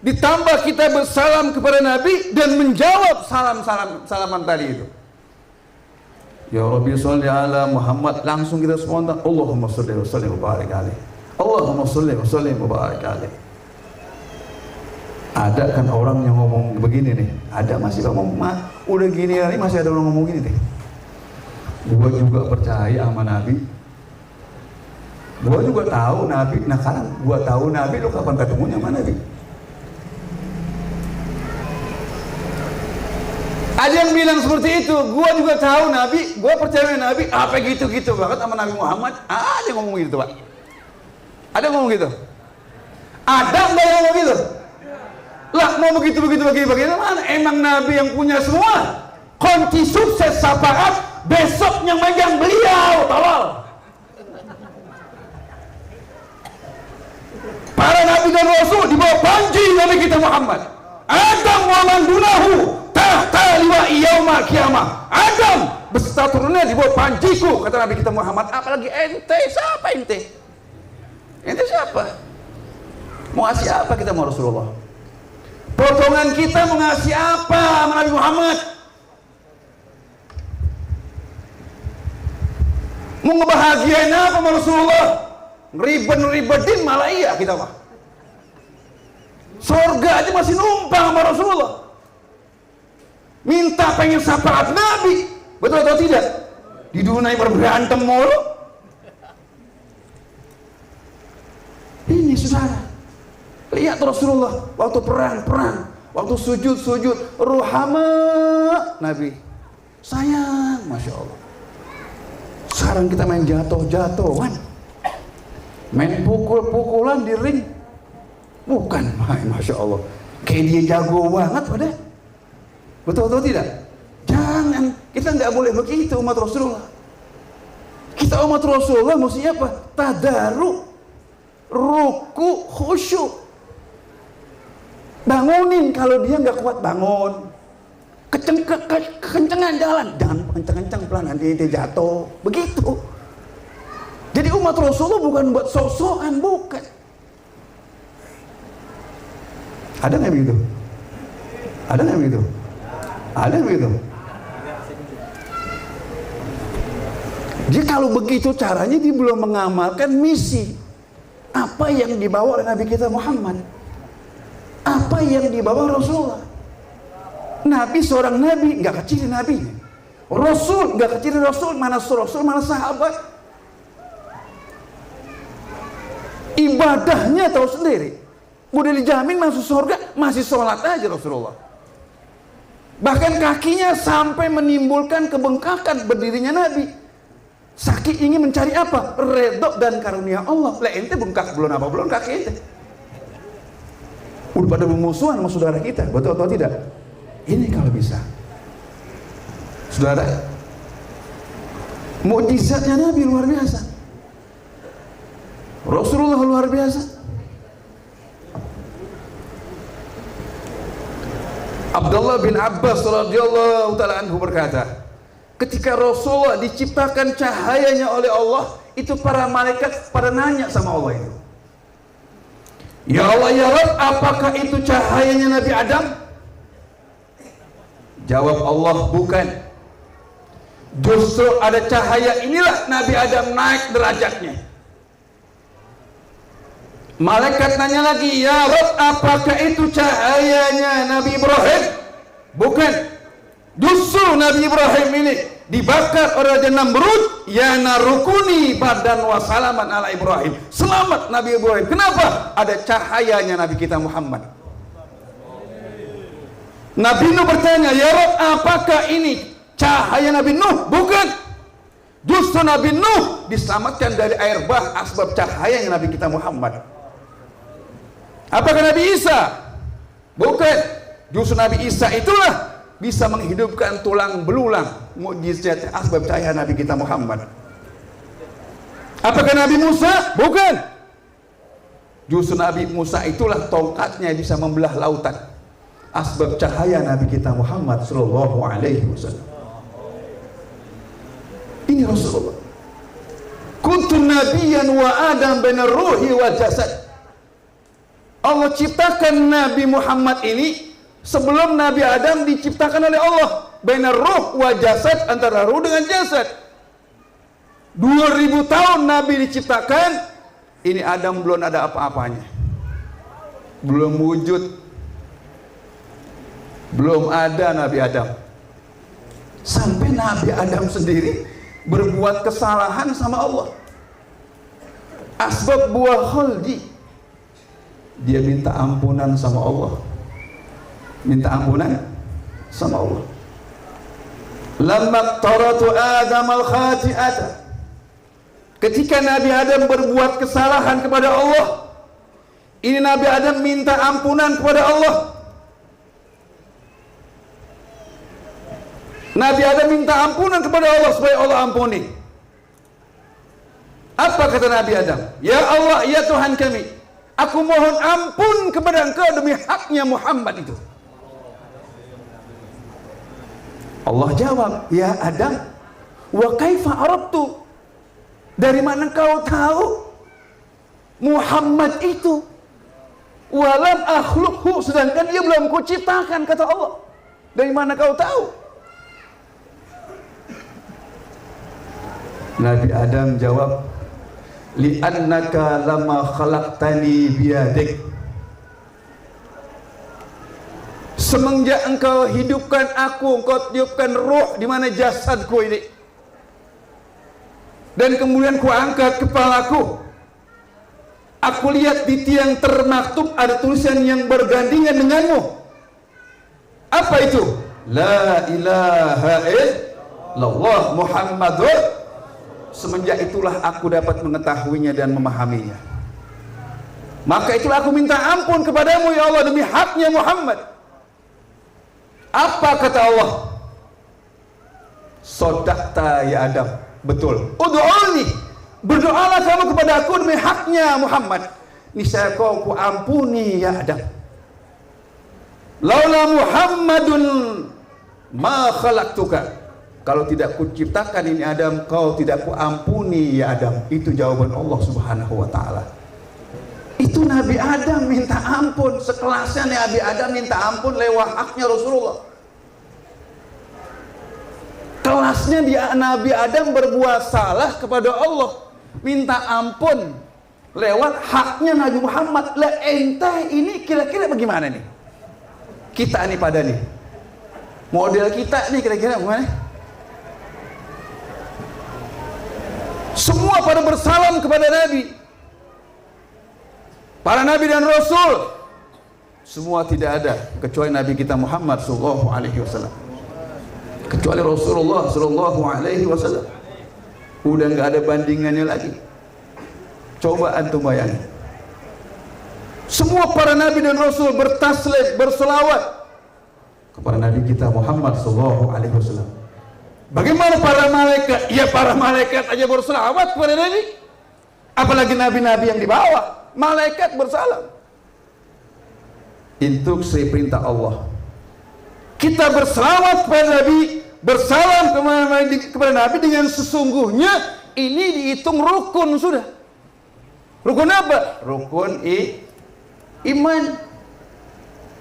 D: ditambah kita bersalam kepada Nabi dan menjawab salaman tadi itu. Ya Rabbi sholli ala Muhammad, langsung kita spontan Allahumma sholli wa sallim wa barik alaihi, Allahumma sholli wa sallim wa barik alaihi. Ada kan orang yang ngomong begini nih, ada masih ngomong, udah gini hari masih ada orang ngomong gini nih. Gua juga percaya sama Nabi, gua juga tahu Nabi. Nah karena gua tahu Nabi, lu kapan ketemunya sama Nabi? Ada yang bilang seperti itu, gua juga tahu Nabi, gua percaya Nabi, apa gitu-gitu banget sama Nabi Muhammad. Ada yang ngomong gitu, Pak? Ada yang ngomong gitu? Ada nggak yang ngomong gitu? Lah mau begitu mana? Emang Nabi yang punya semua kunci sukses syafaat, besok yang megang beliau, tolol. Para Nabi dan Rasul di bawah panji Nabi kita Muhammad. Adam wa man dunahu tahta liwa'i yaumil qiyamah. Adam beserta turunnya di bawah panjiku, kata Nabi kita Muhammad. Apalagi ente, siapa ente? Ente siapa? Mau ngasih apa kita mau Rasulullah? Potongan kita mau ngasih apa sama Nabi Muhammad? Mau ngebahagiain apa sama Rasulullah? Ribet-ribetin malah iya kita mah. Surga aja masih numpang sama Rasulullah. Minta pengen syafaat Nabi, betul atau tidak? Di dunia berberantem mulu. Ini saudara, lihat Rasulullah waktu perang, waktu sujud, ruhama Nabi, sayang, masya Allah. Sekarang kita main jatuh-jatuhan, main pukul-pukulan di ring, bukan main, masya Allah. Kayak dia jago banget pada, betul atau tidak? Jangan, kita nggak boleh begitu umat Rasulullah. Kita umat Rasulullah mesti apa? Tadaruk, ruku, khusyuk. Bangunin kalau dia nggak kuat, bangun. Kekencengan jalan, jangan kenceng-kenceng, pelan, nanti dia jatuh. Begitu. Jadi umat Rasulullah bukan buat sok-sokan, bukan. Ada nggak begitu? Ada nggak begitu? Ada begitu? Jadi kalau begitu caranya, dia belum mengamalkan misi apa yang dibawa oleh Nabi kita Muhammad, apa yang dibawa Rasulullah. Nabi seorang nabi, nggak kecil nabi. Rasul nggak kecil Rasul, mana Rasul, mana sahabat. Ibadahnya tahu sendiri. Udah dijamin masuk surga, masih sholat aja Rasulullah. Bahkan kakinya sampai menimbulkan kebengkakan berdirinya Nabi. Saking ingin mencari apa? Redho dan karunia Allah. Lah ente bengkak belum apa belum kaki ente. Udah pada bermusuhan sama saudara kita, betul atau tidak? Ini kalau bisa, saudara, mukjizatnya Nabi luar biasa. Rasulullah luar biasa. Abdullah bin Abbas radhiyallahu taala anhu berkata, ketika Rasulullah diciptakan cahayanya oleh Allah, itu para malaikat pada nanya sama Allah itu, ya Allah ya Rabb, apakah itu cahayanya Nabi Adam? Jawab Allah, bukan. Justru ada cahaya inilah Nabi Adam naik derajatnya. Malaikat nanya lagi, ya Rabb, apakah itu cahayanya Nabi Ibrahim? Bukan. Justru Nabi Ibrahim ini dibakar oleh Raja Namrud, ya narukuni badan wa salaman ala Ibrahim. Selamat Nabi Ibrahim. Kenapa? Ada cahayanya Nabi kita Muhammad. Nabi Nuh bertanya, ya Rabb, apakah ini cahaya Nabi Nuh? Bukan. Justru Nabi Nuh diselamatkan dari air bah asbab cahayanya Nabi kita Muhammad. Apakah Nabi Isa? Bukan. Justru Nabi Isa itulah bisa menghidupkan tulang belulang, mukjizat asbab cahaya Nabi kita Muhammad. Apakah Nabi Musa? Bukan. Justru Nabi Musa itulah tongkatnya bisa membelah lautan, asbab cahaya Nabi kita Muhammad sallallahu alaihi wasallam. Ini Rasulullah. Kuntu nabiyyan wa Adam bainar ruhi wal jasad. Allah ciptakan Nabi Muhammad ini sebelum Nabi Adam diciptakan oleh Allah. Bainar ruh wa jasad, antara ruh dengan jasad. 2000 tahun Nabi diciptakan, ini Adam belum ada apa-apanya, belum wujud. Belum ada Nabi Adam. Sampai Nabi Adam sendiri berbuat kesalahan sama Allah. Asbab buah khaldi. Dia minta ampunan sama Allah. Minta ampunan sama Allah. Lamma taratu Adam al-khati'ata. Ketika Nabi Adam berbuat kesalahan kepada Allah, ini Nabi Adam minta ampunan kepada Allah. Nabi Adam minta ampunan kepada Allah supaya Allah ampuni. Apa kata Nabi Adam? Ya Allah, ya Tuhan kami, aku mohon ampun kepada Engkau demi haknya Muhammad itu. Allah jawab, ya Adam, wa kaifa arabtu? Dari mana kau tahu Muhammad itu? Walam akhluqhu, sedangkan dia belum kuciptakan, kata Allah. Dari mana kau tahu? Nabi Adam jawab, li'annaka lama khalaqtani biyadik. Semenjak engkau hidupkan aku, engkau tiupkan ruh di mana jasadku ini, dan kemudian ku angkat kepalaku, aku lihat di tiang termaktub ada tulisan yang bergandengan denganmu. Apa itu? La ilaha illallah Muhammadur. Semenjak itulah aku dapat mengetahuinya dan memahaminya. Maka itulah aku minta ampun kepadamu ya Allah demi haknya Muhammad. Apa kata Allah? Sodakta ya Adam. Betul. Ud'uni, berdoalah kamu kepada aku demi haknya Muhammad. Niscaya kau ku ampuni ya Adam. Laula Muhammadun ma khalaqtuka. Kalau tidak kuciptakan ini Adam, kau tidak ku ampuni ya Adam. Itu jawaban Allah Subhanahu wa taala. Itu Nabi Adam minta ampun, sekelasnya Nabi Adam minta ampun lewat haknya Rasulullah. Kelasnya dia Nabi Adam berbuat salah kepada Allah, minta ampun lewat haknya Nabi Muhammad. Lah ente ini kira-kira bagaimana nih? Kita nih pada nih, model kita nih kira-kira bagaimana? Semua pada bersalam kepada Nabi, para Nabi dan Rasul, semua tidak ada kecuali Nabi kita Muhammad Sallallahu Alaihi Wasallam. Kecuali Rasulullah Sallallahu Alaihi Wasallam, udah nggak ada bandingannya lagi. Coba antum bayangin, semua para Nabi dan Rasul bertaslim, berselawat kepada Nabi kita Muhammad Sallallahu Alaihi Wasallam. Bagaimana para malaikat? Ya para malaikat aja berselawat kepada Nabi, apalagi nabi-nabi yang dibawa. Malaikat bersalam. Itu perintah Allah. Kita berselawat kepada Nabi, bersalam kepada Nabi dengan sesungguhnya. Ini dihitung rukun sudah. Rukun apa? Rukun iman.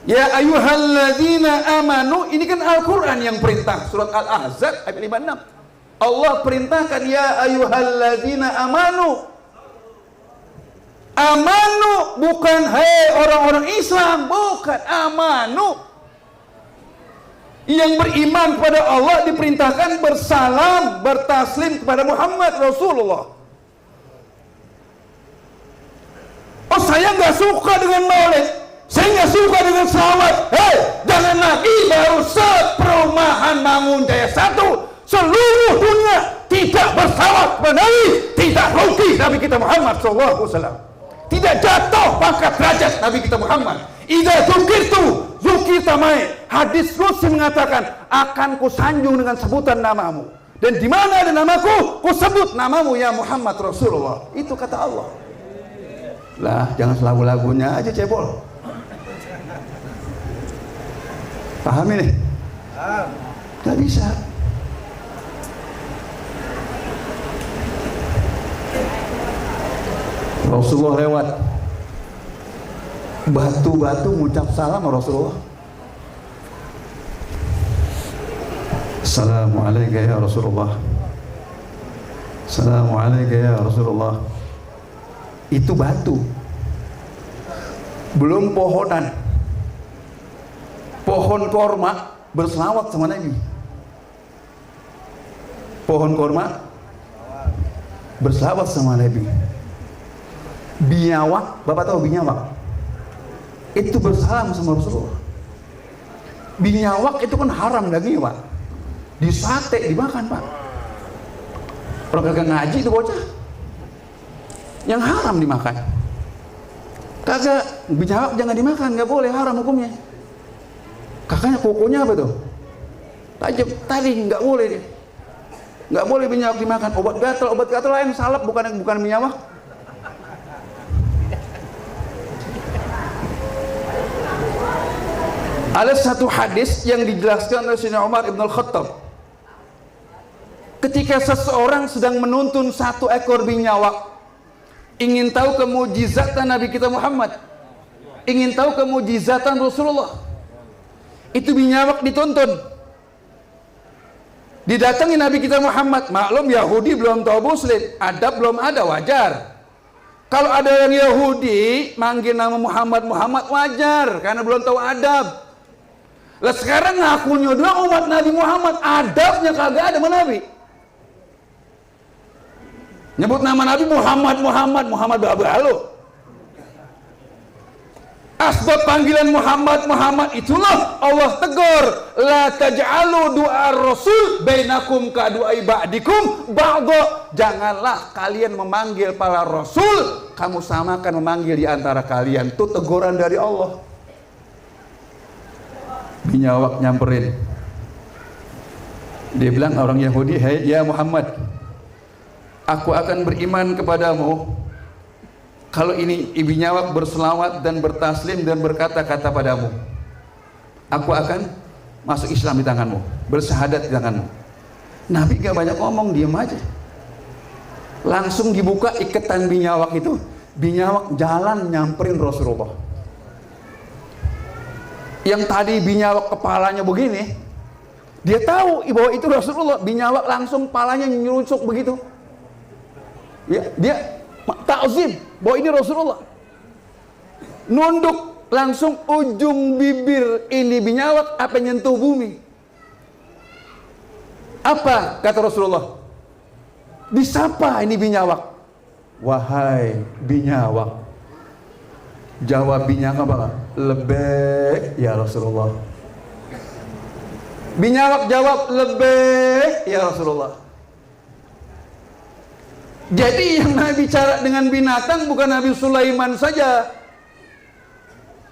D: Ya ayyuhalladzina amanu, ini kan Al-Quran yang perintah, surat Al-Ahzab ayat 56. Allah perintahkan ya ayyuhalladzina amanu. Amanu bukan hai orang-orang Islam, bukan. Amanu, yang beriman kepada Allah diperintahkan bersalam, bertaslim kepada Muhammad Rasulullah. Oh saya nggak suka dengan maulid, saya nggak suka dengan salawat. Hei, jangan lagi baru seperumahan Bangun Jaya 1 seluruh dunia tidak bersalawat kepada Nabi, tidak rugi Nabi kita Muhammad SAW. Tidak jatuh pangkat derajat Nabi kita Muhammad. Idza dzukirtu dzukirta mai. Hadis Qudsi mengatakan, akan kusanjung dengan sebutan namamu. Dan di mana ada namaku, kusebut namamu ya Muhammad Rasulullah. Itu kata Allah. Lah, jangan lagu-lagunya aja cebol. Paham ini? Paham. Gak bisa. Rasulullah lewat, batu-batu mengucap salam Rasulullah. Assalamualaikum ya Rasulullah. Assalamualaikum ya Rasulullah. Itu batu, belum pohonan. pohon korma berselawat sama Nabi. Pohon korma berselawat sama Nabi. Binyawak, Bapak tahu binyawak? Itu bersalam sama Rasulullah. Binyawak itu kan haram dagingnya, Pak. Di sate dimakan, Pak. Orang kagak ngaji itu bocah. Yang haram dimakan. Kagak, binyawak jangan dimakan, nggak boleh, haram hukumnya. Kakaknya kukunya apa tuh? Tajam, tadi nggak boleh dia. Nggak boleh binyawak dimakan. Obat gatal lain salep, bukan binyawak. Ada satu hadis yang dijelaskan oleh Sayyidina Umar Ibn Al-Khattab. Ketika seseorang sedang menuntun satu ekor binyawak, ingin tahu kemujizatan Nabi kita Muhammad, ingin tahu kemujizatan Rasulullah, itu binyawak dituntun. Didatangi Nabi kita Muhammad, maklum Yahudi belum tahu Muslim, adab belum ada, wajar. Kalau ada yang Yahudi manggil nama Muhammad wajar, karena belum tahu adab. Lah sekarang ngakunya doang umat Nabi Muhammad, adabnya kagak ada sama Nabi. Nyebut nama Nabi Muhammad babalu. Asbab panggilan Muhammad, itulah Allah tegur, la taj'alu du'a rasul bainakum ka du'ai ba'dikum ba'dha. Janganlah kalian memanggil para rasul, kamu samakan memanggil di antara kalian. Itu teguran dari Allah. Binyawak nyamperin. Dia bilang orang Yahudi, "Hai ya Muhammad, aku akan beriman kepadamu kalau ini binyawak berselawat dan bertaslim dan berkata-kata padamu. Aku akan masuk Islam di tanganmu, bersyahadat di tanganmu." Nabi gak banyak ngomong, diam aja. Langsung dibuka iketan binyawak itu. Binyawak jalan nyamperin Rasulullah. Yang tadi binyawak kepalanya begini, dia tahu bahwa itu Rasulullah. Binyawak langsung kepalanya nyerusuk begitu. Ya, dia ta'zim bahwa ini Rasulullah. Nunduk langsung ujung bibir ini binyawak apa nyentuh bumi. Apa kata Rasulullah? Disapa ini binyawak. Wahai binyawak. Jawab binyawak apa? Lebih ya Rasulullah. Binyawak jawab lebih ya Rasulullah. Jadi yang Nabi bicara dengan binatang bukan Nabi Sulaiman saja.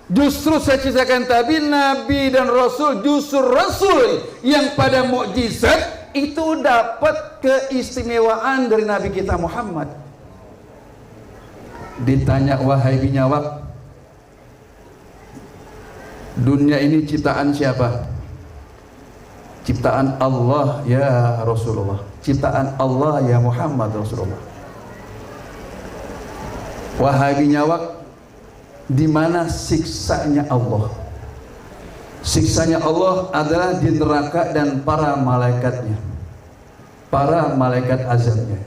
D: Justru saya ceritakan tadi, Nabi dan Rasul, justru Rasul yang pada mukjizat itu dapat keistimewaan dari Nabi kita Muhammad. Ditanya, wahai binyawak, dunia ini ciptaan siapa? Ciptaan Allah ya Rasulullah. Ciptaan Allah ya Muhammad Rasulullah. Wahai binyawak, di mana siksanya Allah? Siksanya Allah adalah di neraka dan para malaikatnya, para malaikat azabnya.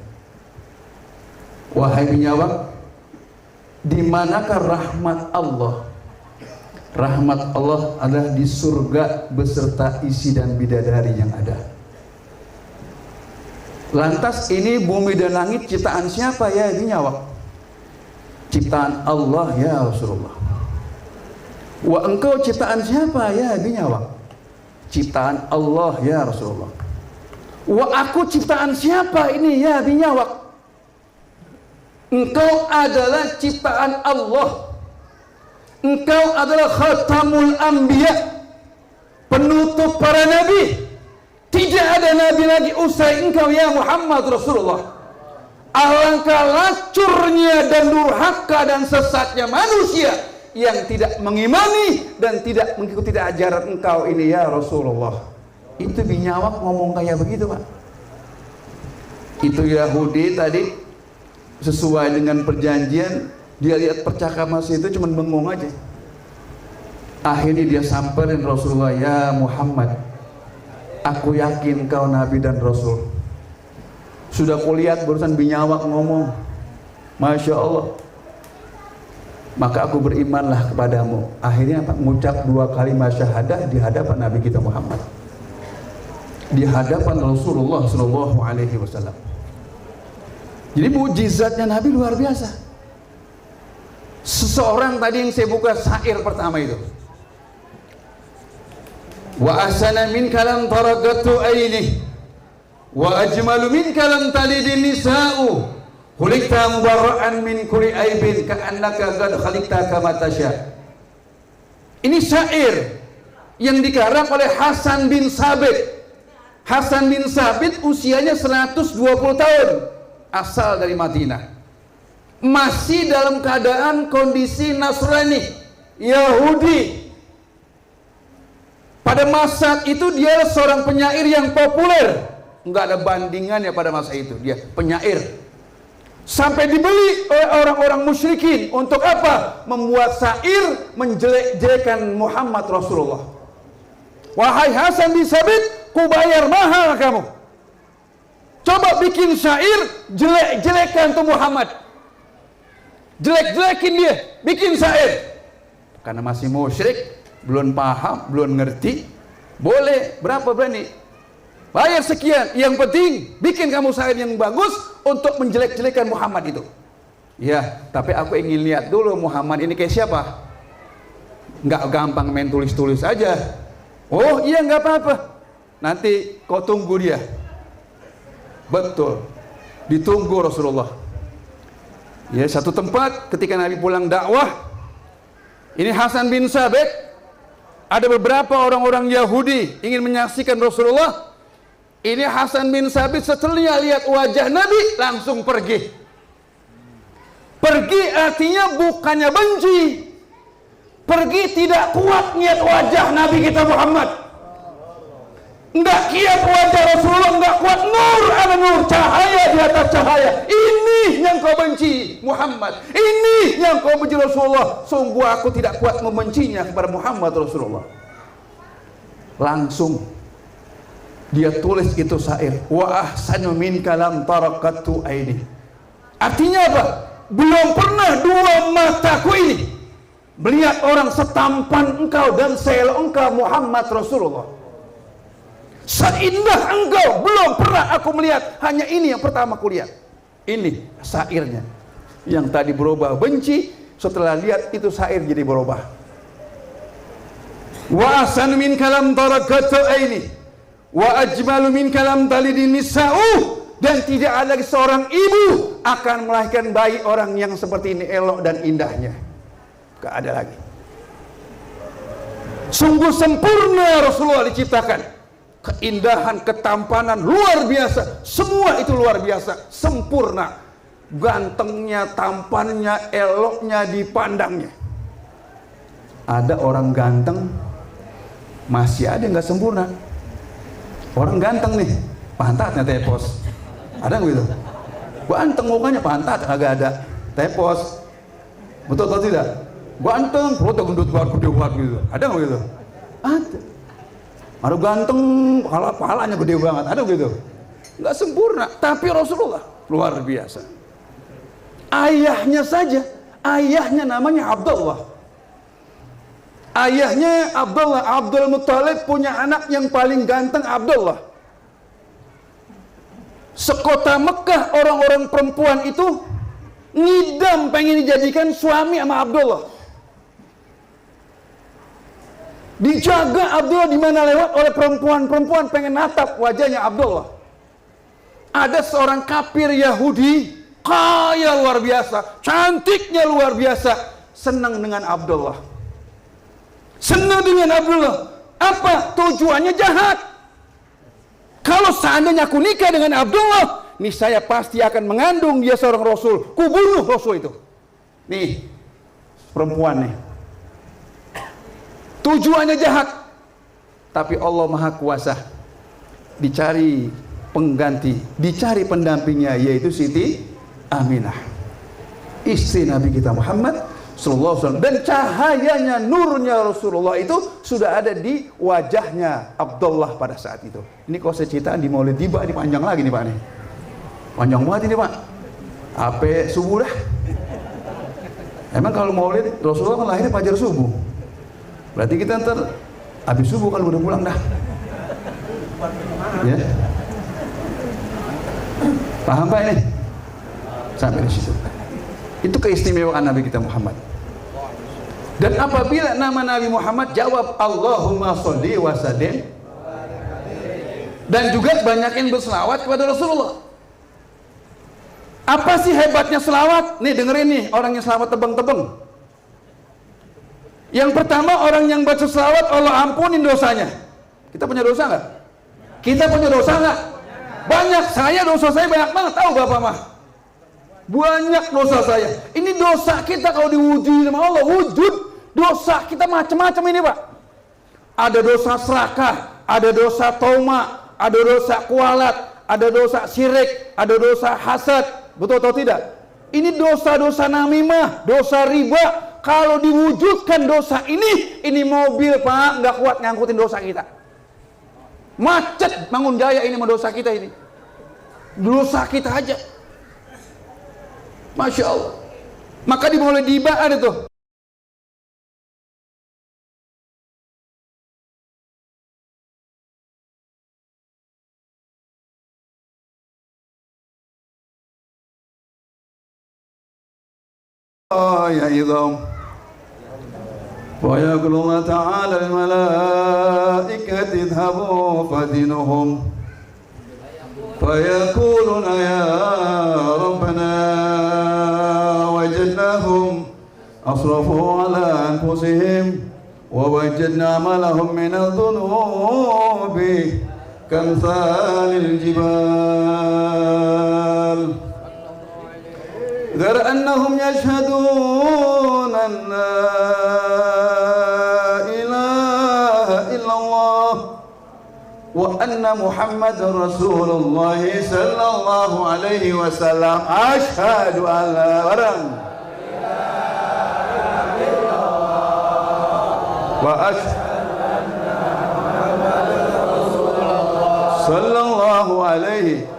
D: Wahai binyawak, di manakah rahmat Allah? Rahmat Allah adalah di surga beserta isi dan bidadari yang ada. Lantas ini bumi dan langit ciptaan siapa ya binyawak? Ciptaan Allah ya Rasulullah. Wa engkau ciptaan siapa ya binyawak? Ciptaan Allah ya Rasulullah. Wa aku ciptaan siapa ini ya binyawak? Engkau adalah ciptaan Allah. Engkau adalah khatamul anbiya, penutup para nabi. Tidak ada nabi lagi usai engkau ya Muhammad Rasulullah. Alangkah lacurnya dan durhaka dan sesatnya manusia yang tidak mengimani dan tidak mengikuti ajaran engkau ini ya Rasulullah. Itu binyawak ngomong kayak begitu, Pak. Itu Yahudi tadi sesuai dengan perjanjian, dia lihat percakapan itu cuma bengong aja. Akhirnya dia samperin Rasulullah, ya Muhammad, aku yakin kau Nabi dan Rasul. Sudah kulihat barusan binyawak ngomong, Masya Allah. maka aku berimanlah kepadamu. Akhirnya mengucap 2 kalimat syahadah di hadapan Nabi kita Muhammad, di hadapan Rasulullah Shallallahu Alaihi Wasallam. Jadi mujizatnya Nabi luar biasa. Seseorang tadi yang saya buka syair pertama itu, wa ahsana min kalam tarakatu aini wa ajmalu min kalam talidin nisa'u khuliqta mubarra'an min kulli aibin ka'annaka qad khuliqta kama tasya. Ini syair yang dikarang oleh Hasan bin Sabit. Hasan bin Sabit usianya 120 tahun, asal dari Madinah. Masih dalam keadaan kondisi Nasrani, Yahudi. Pada masa itu dia seorang penyair yang populer, nggak ada bandingannya pada masa itu. Dia penyair, sampai dibeli oleh orang-orang musyrikin. Untuk apa? Membuat syair menjelek-jelekan Muhammad Rasulullah. Wahai Hasan bin Sabit, ku bayar mahal kamu. Coba bikin syair jelek-jelekan tuh Muhammad, jelek-jelekin dia, bikin syair. Karena masih musyrik, belum paham, belum ngerti, boleh, berapa berani, bayar sekian, yang penting bikin kamu syair yang bagus untuk menjelek-jelekan Muhammad itu. Ya, tapi aku ingin lihat dulu Muhammad ini kayak siapa. Nggak gampang main tulis-tulis aja. Oh iya, nggak apa-apa, nanti kau tunggu dia. Betul, ditunggu Rasulullah. Ya, satu tempat ketika Nabi pulang dakwah, ini Hasan bin Sabit, ada beberapa orang-orang Yahudi ingin menyaksikan Rasulullah. Ini Hasan bin Sabit setelah lihat wajah Nabi langsung pergi. Pergi artinya bukannya benci, pergi tidak kuat niat wajah Nabi kita Muhammad. Enggak kuat wajah Rasulullah, enggak kuat nur, ada nur, cahaya di atas cahaya. Ini yang kau benci Muhammad, ini yang kau benci Rasulullah. Sungguh aku tidak kuat membencinya kepada Muhammad Rasulullah. Langsung dia tulis itu syair, wa ahsanu min kalam tarakatu aini. Artinya apa? Belum pernah dua mataku ini melihat orang setampan engkau dan seelok engkau Muhammad Rasulullah. Seindah engkau belum pernah aku melihat. Hanya ini yang pertama aku lihat. Ini syairnya. Yang tadi berubah benci, setelah lihat itu syair jadi berubah. Wa ahsanu min kalam tarakatu aini wa ajmalu min kalam talidin nisa'u. Dan tidak ada lagi seorang ibu akan melahirkan bayi orang yang seperti ini elok dan indahnya. Gak ada lagi. Sungguh sempurna Rasulullah diciptakan. Keindahan, ketampanan luar biasa, semua itu luar biasa, sempurna. Gantengnya, tampannya, eloknya, dipandangnya. Ada orang ganteng masih ada nggak sempurna. Orang ganteng nih, pantatnya tepos, ada nggak gitu? Ganteng mukanya, pantat agak ada tepos, betul atau tidak? Ganteng, perutnya gendut banget, gede banget gitu, ada nggak gitu? Ada. Ada ganteng, pahalanya gede banget, ada gitu? Nggak sempurna, tapi Rasulullah luar biasa. Ayahnya saja, ayahnya namanya Abdullah. Ayahnya Abdullah, Abdul Muttalib punya anak yang paling ganteng, Abdullah. Sekota Mekah orang-orang perempuan itu ngidam pengen dijadikan suami sama Abdullah. Dijaga Abdullah di mana lewat oleh perempuan-perempuan pengen natap wajahnya Abdullah. Ada seorang kafir Yahudi, kaya luar biasa, cantiknya luar biasa, senang dengan Abdullah. Senang dengan Abdullah. Apa? Tujuannya jahat. Kalau seandainya aku nikah dengan Abdullah, nih saya pasti akan mengandung dia seorang Rasul. Kubunuh Rasul itu. Nih, perempuan nih. Tujuannya jahat, tapi Allah Maha Kuasa. Dicari pengganti, dicari pendampingnya, yaitu Siti Aminah, istri Nabi kita Muhammad Sallallahu Alaihi Wasallam. Dan cahayanya, nurnya Rasulullah itu sudah ada di wajahnya Abdullah pada saat itu. Ini kalau saya ceritakan di Maulid tiba, ini panjang lagi nih Pak nih. Panjang banget ini Pak. Sampai subuh dah. Emang kalau maulid Rasulullah kan lahirnya fajar subuh. Berarti kita ntar habis subuh kalau udah pulang dah. Ya. Paham Pak ini? Sampai di situ. Itu keistimewaan Nabi kita Muhammad. Dan apabila nama Nabi Muhammad jawab Allahumma sholli wa sallim, dan juga banyakin berselawat kepada Rasulullah. Apa sih hebatnya selawat? Nih dengerin nih, orang yang selawat tebeng-tebeng. Yang pertama, orang yang baca selawat Allah ampunin dosanya. Kita punya dosa nggak? Kita punya dosa nggak? Banyak. Saya dosa saya banyak banget, tahu Bapak mah. Banyak dosa saya. Ini dosa kita kalau diwujudin sama Allah, wujud dosa kita macam-macam ini Pak. Ada dosa serakah, ada dosa tauma, ada dosa kualat, ada dosa syirik, ada dosa hasad. Betul atau tidak? Ini dosa-dosa namimah, dosa riba. Kalau diwujudkan dosa ini mobil Pak nggak kuat ngangkutin dosa kita. Macet Bangun Jaya ini sama dosa kita ini. Dosa kita aja. Masya Allah. Maka dimulai diba ada tuh. يا عظام ويقول الله تعالى الملائكة اذهبوا فدينهم فيقولون يا ربنا وجدناهم أسرفوا على أنفسهم ووجدنا ما لهم من الذنوب كأمثال الجبال غير أنهم يشهدون أن لا إله إلا الله وأن محمد رسول الله صلى الله عليه وسلم أشهد أن لا إله إلا الله وأشهد أن محمد رسول الله صلى الله عليه.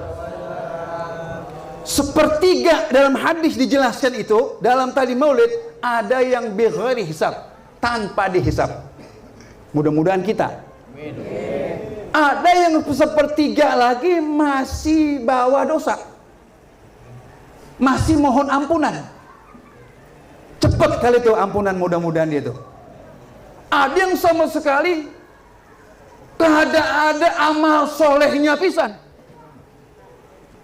D: Sepertiga dalam hadis dijelaskan itu, dalam tadi maulid ada yang bighairi hisab, tanpa dihisab. Mudah-mudahan kita. Amin. Ada yang sepertiga lagi masih bawa dosa, masih mohon ampunan. Cepat kali itu ampunan, mudah-mudahan dia itu. Ada yang sama sekali kagak ada amal solehnya pisan.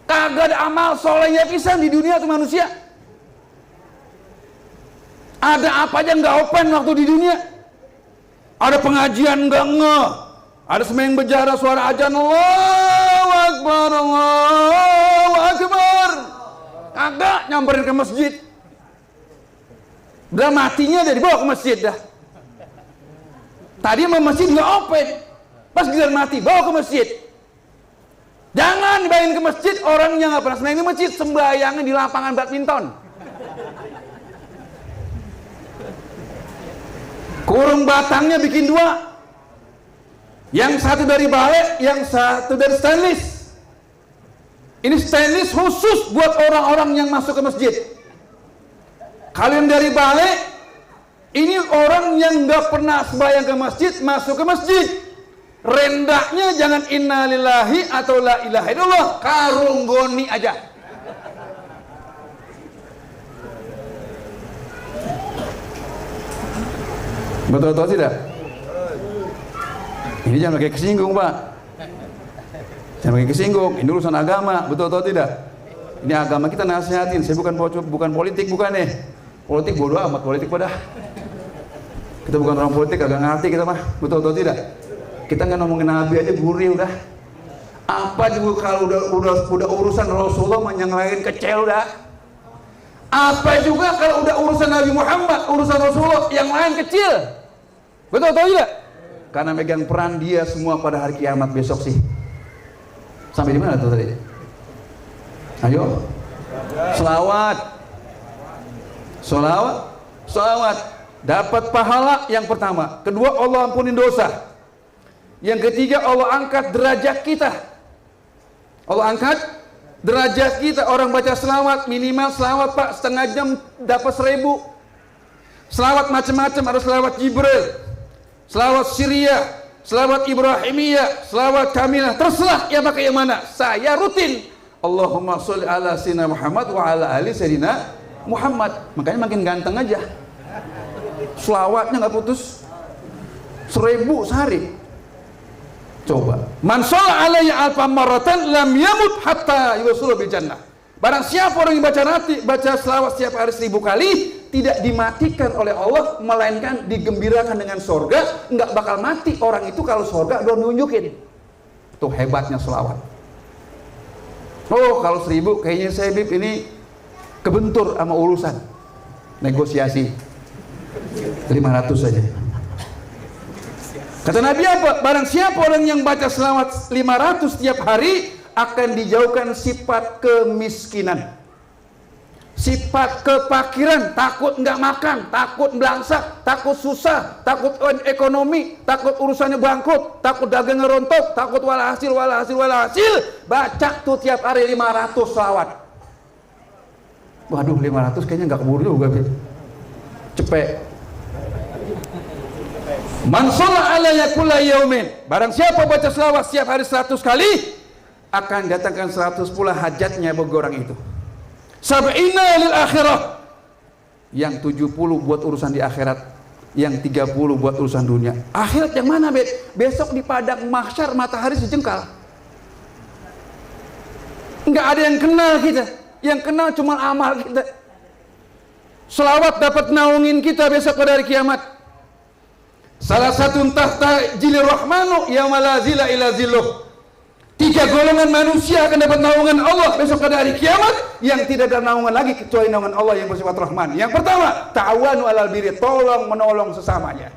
D: Kagak ada amal solehnya pisan di dunia itu manusia. Ada apa aja nggak open waktu di dunia. Ada pengajian nggak ngeh. Ada sembahyang berjara suara ajan Allahu Akbar, Allahu Akbar. Kagak nyamperin ke masjid. Udah matinya dia dibawa ke masjid dah. Tadi sama masjid nggak open. Pas giliran mati bawa ke masjid. Jangan dibayangin ke masjid orang yang nggak pernah sembahyang di masjid, sembahyangnya di lapangan badminton. Kurung batangnya bikin dua. Yang satu dari balik, yang satu dari stainless. Ini stainless khusus buat orang-orang yang masuk ke masjid. Kalian dari balik, ini orang yang nggak pernah sembahyang ke masjid, masuk ke masjid. Rendahnya jangan innalillahi atau la ilaha illallah, karung goni aja. Betul atau tidak? Ini jangan pakai kesinggung Pak. Jangan pakai kesinggung. Ini urusan agama, betul atau tidak? Ini agama kita nasihatin. Saya bukan politik, bukan nih. Politik bodoh amat, politik pada. Kita bukan orang politik, agak ngerti kita mah, betul atau tidak? Kita nggak ngomongin Nabi aja gurih udah. Apa juga kalau udah urusan Rasulullah yang lain kecil udah. Apa juga kalau udah urusan Nabi Muhammad, urusan Rasulullah yang lain kecil. Betul atau tidak? Karena megang peran dia semua pada hari kiamat besok sih. Sampai di mana tuh tadi? Ayo. Selawat. Dapat pahala yang pertama. Kedua, Allah ampunin dosa. Yang ketiga, Allah angkat derajat kita. Allah angkat derajat kita. Orang baca selawat, minimal selawat Pak setengah jam dapat 1000. Selawat macam-macam, ada selawat Jibril, selawat Syria, selawat Ibrahimiyah, selawat Kamilah, terserah yang pakai yang mana. Saya rutin Allahumma sholli ala sayyidina Muhammad wa ala ali sayyidina Muhammad. Makanya makin ganteng aja. Selawatnya nggak putus, 1000 sehari. Coba. Man sholla alayya alfa marratan lam yamut hatta yusul bil jannah. Barang siapa orang yang baca selawat setiap hari 1000 kali, tidak dimatikan oleh Allah, melainkan digembirakan dengan sorga. Nggak bakal mati orang itu kalau sorga udah nunjukin. Tuh hebatnya selawat. Oh, kalau 1000 kayaknya saya Bib ini kebentur sama urusan negosiasi 500 saja. Kata Nabi apa? Barang siapa orang yang baca selawat 500 setiap hari, akan dijauhkan sifat kemiskinan, sifat kepakiran, takut nggak makan, takut belangsak, takut susah, takut ekonomi, takut urusannya bangkrut, takut dagang ngerontok, takut walhasil. Baca tuh tiap hari 500 selawat. Waduh, 500 kayaknya nggak keburu juga, cepet. Man sholla alayya kulla yaumin, barang siapa baca selawat setiap hari 100 kali, akan datangkan 100 pula hajatnya bagi orang itu. Sab'ina lil akhirah, yang 70 buat urusan di akhirat, yang 30 buat urusan dunia. Akhirat yang mana, besok di padang mahsyar matahari sejengkal. Enggak ada yang kenal kita, yang kenal cuma amal kita. Selawat dapat naungin kita besok pada hari kiamat. Salah satu tahta jilir rahmanu yauma la zila ila zilluh. 3 golongan manusia akan dapat naungan Allah besok pada hari kiamat, yang tidak ada naungan lagi kecuali naungan Allah yang bersifat Rahman. Yang pertama, ta'awanu alal birri, tolong menolong sesamanya.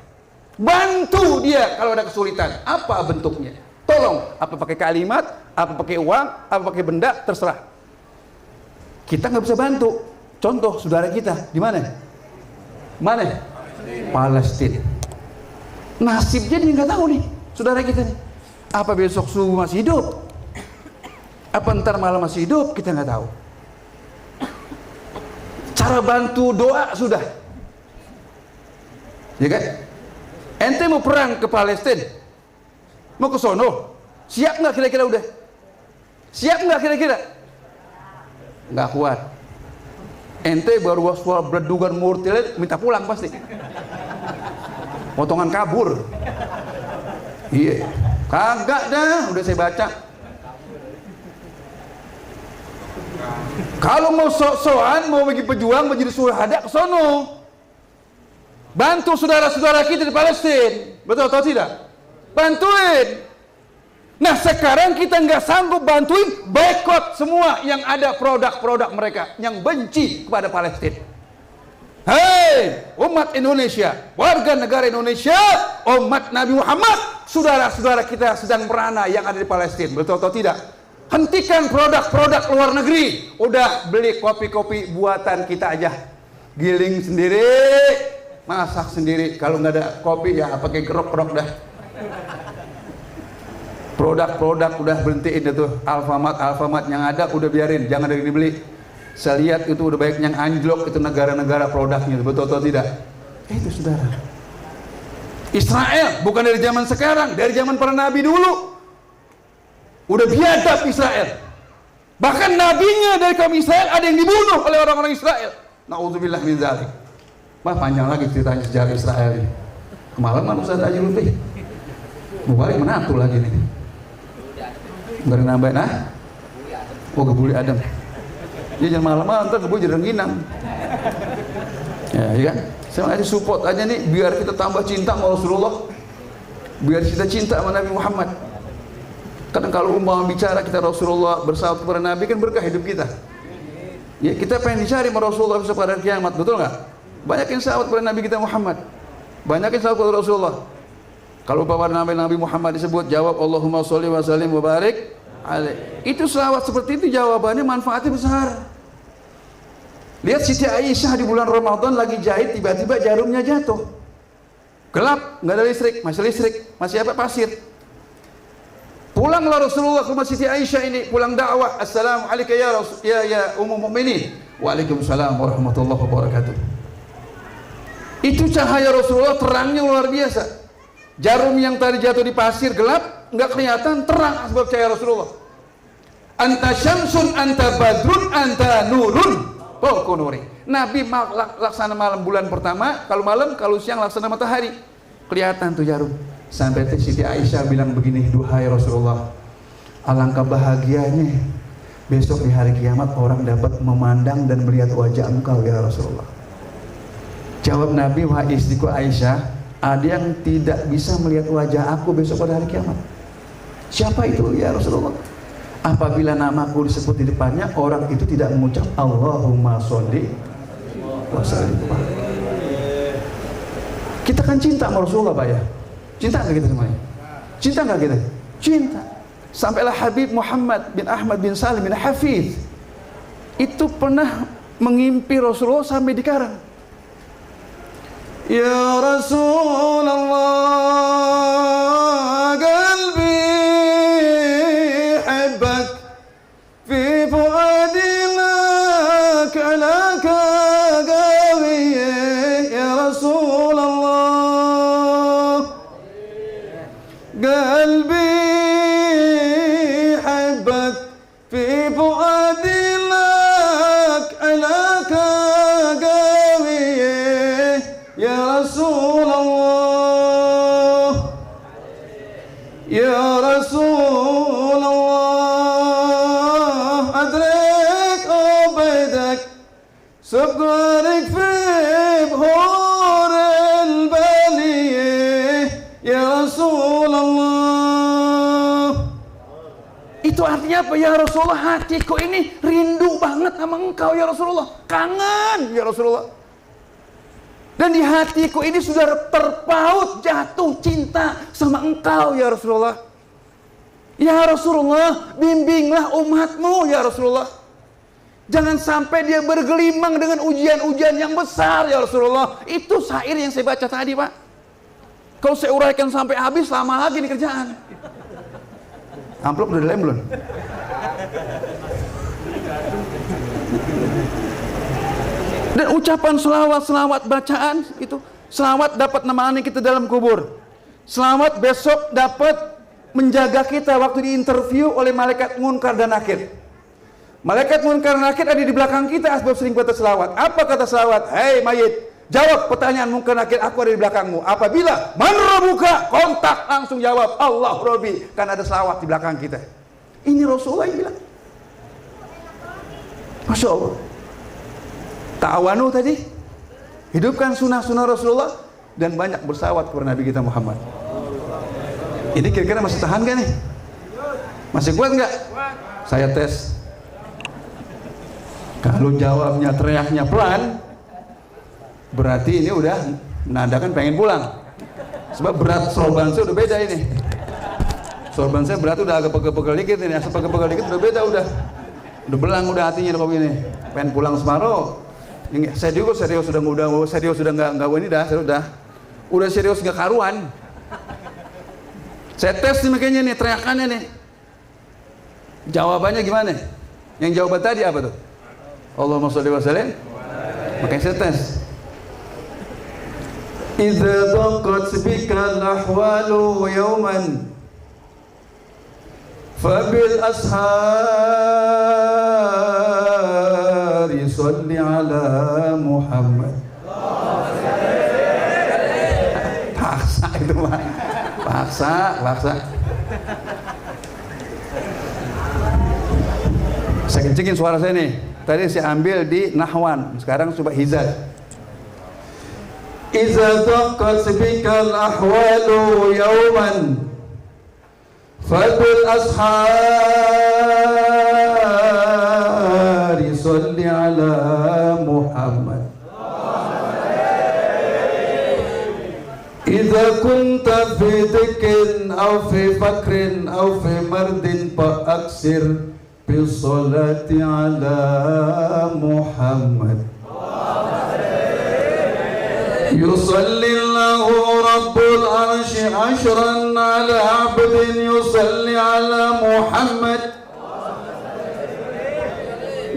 D: Bantu dia kalau ada kesulitan. Apa bentuknya? Tolong. Apa pakai kalimat, apa pakai uang, apa pakai benda, terserah. Kita nggak bisa bantu. Contoh saudara kita di mana? Mana? Palestina. Nasibnya dia nggak tahu nih, saudara kita nih. Apa besok subuh masih hidup? Apa ntar malam masih hidup? Kita nggak tahu. Cara bantu doa sudah, ya kan? Ente mau perang ke Palestina, mau ke sono, siap nggak kira-kira udah? Siap nggak kira-kira? Nggak kuat. Ente baru waswal berdugan murtil, minta pulang pasti. Potongan kabur. Iya. Kagak dah, udah saya baca. Kalau mau sok-sokan, mau bagi pejuang, mau jadi syuhada, ke sono. Bantu saudara-saudara kita di Palestina. Betul atau tidak? Bantuin. Nah, sekarang kita nggak sanggup bantuin, boikot semua yang ada produk-produk mereka yang benci kepada Palestina. Hei, umat Indonesia, warga negara Indonesia, umat Nabi Muhammad, saudara-saudara kita sedang merana yang ada di Palestina, betul atau tidak? Hentikan produk-produk luar negeri. Udah beli kopi-kopi buatan kita aja, giling sendiri, masak sendiri. Kalau nggak ada kopi ya pakai gerok-gerok dah. Produk-produk udah berhentiin itu. Alfamart yang ada udah biarin, jangan ada dibeli. Saya lihat itu udah banyak yang anjlok, itu negara-negara produknya, betul atau tidak? Itu saudara. Israel bukan dari zaman sekarang, dari zaman para nabi dulu. Udah biadab Israel. Bahkan nabinya dari kaum Israel ada yang dibunuh oleh orang-orang Israel. Nauzubillah min dzalik. Bah, panjang lagi ceritanya sejarah Israel ini. Kemalaman Ustaz Haji Lutfi. Mubarak menatu lagi nih. Enggak nambahin Oh, gebuli Adam. Dia jangan malam-malam, ntar gue jadi rengginang. Ya, iya kan? Saya ngasih support aja nih, biar kita tambah cinta sama Rasulullah, biar kita cinta sama Nabi Muhammad. Kadang kalau umpama bicara kita Rasulullah bersahabat kepada Nabi, kan berkah hidup kita. Ya, kita pengen dicari sama Rasulullah besok pada kiamat, betul nggak? Banyak yang sahabat kepada Nabi kita Muhammad, banyak yang sahabat kepada Rasulullah. Kalau umpama Nabi Muhammad disebut, jawab Allahumma sholli wa sallim wa barik alaih. Itu selawat seperti itu, jawabannya manfaatnya besar. Lihat Siti Aisyah di bulan Ramadan lagi jahit, tiba-tiba jarumnya jatuh. Gelap, nggak ada listrik, masih apa? Pasir. Pulanglah Rasulullah ke rumah Siti Aisyah ini, pulang dakwah. Assalamualaikum ya ummul mukminin. Waalaikumsalam warahmatullahi wabarakatuh. Itu cahaya Rasulullah terangnya luar biasa. Jarum yang tadi jatuh di pasir gelap, nggak kelihatan, terang sebab cahaya Rasulullah. Anta syamsun, anta badrun, anta nurun. Fauqa nuri. Nabi laksana malam bulan pertama, kalau malam, kalau siang laksana matahari. Kelihatan tuh jarum. Sampai Siti Aisyah bilang begini, duhai Rasulullah, alangkah bahagianya besok di hari kiamat orang dapat memandang dan melihat wajah engkau ya Rasulullah. Jawab Nabi, wahai istriku Aisyah, ada yang tidak bisa melihat wajah aku besok pada hari kiamat. Siapa itu ya Rasulullah? Apabila namaku disebut di depannya, orang itu tidak mengucap Allahumma sholli wa sallim. Kita kan cinta sama Rasulullah, Pak ya? Cinta nggak kita semuanya? Cinta nggak kita? Cinta. Sampailah Habib Muhammad bin Ahmad bin Salim bin Hafiz itu pernah mengimpi Rasulullah sampai di karang. Ya Rasulullah, qalbi habbak fi fuadi lak alaka qawiyya. Ya Rasulullah, qalbi habbak fi fuadi lak alaka qawiyya. Ya Rasulullah, Ya Rasulullah, adrik ubaydak sabrik fi bhur al-baliyah. Ya Rasulullah. Itu artinya apa ya Rasulullah? Hatiku ini rindu banget sama engkau ya Rasulullah, kangen ya Rasulullah. Dan di hatiku ini sudah terpaut jatuh cinta sama engkau ya Rasulullah. Ya Rasulullah, bimbinglah umatmu ya Rasulullah. Jangan sampai dia bergelimang dengan ujian-ujian yang besar ya Rasulullah. Itu syair yang saya baca tadi, Pak. Kalau saya uraikan sampai habis, lama lagi nih kerjaan. Amplop udah dilem belum? Dan ucapan selawat bacaan itu, selawat dapat menemani kita dalam kubur. Selawat besok dapat menjaga kita waktu diinterview oleh malaikat Munkar dan Nakir. Malaikat Munkar dan Nakir ada di belakang kita sebab sering baca selawat. Apa kata selawat? Hei mayit, jawab pertanyaan Munkar Nakir, aku ada di belakangmu. Apabila man rabbuka, kontak langsung jawab Allah Rabbi, kan ada selawat di belakang kita. Ini Rasulullah yang bilang. Masya Allah. Ta'awanu tadi, hidupkan sunnah-sunnah Rasulullah dan banyak bersalawat kepada Nabi kita Muhammad. Ini kira-kira masih tahan gak nih? Masih kuat nggak? Saya tes. Kalau jawabnya teriaknya pelan, berarti ini udah menandakan pengen pulang. Sebab berat sorban saya udah beda ini. Sorban saya berat udah agak pegel-pegel dikit ini, asal pegel-pegel dikit udah beda udah belang udah hatinya kok ini. Pengen pulang separuh. Saya juga serius sudah nggak ini dah, udah serius nggak karuan. Saya tes nih makanya nih teriakannya nih. Jawabannya gimana? Yang jawaban tadi apa tuh? Allahumma sholli wa sallim. Makanya saya tes. Idza daqat bika al-ahwalu yawman fabil ashari sholli ala Muhammad. Paksa itu mah. Paksa. Saya kencengin suara saya nih. Tadi saya ambil di Nahwan, sekarang coba Hizaz. Idza daqat bika al-ahwalu yawman fabil ashari sholli ala Muhammad. Idza kunta fi dhikrin aw fi fakrin aw fi mardin fa aksir bis salati ala Muhammad. Yusalli Allahu Rabbul Arshi ashran ala abdin yusalli ala Muhammad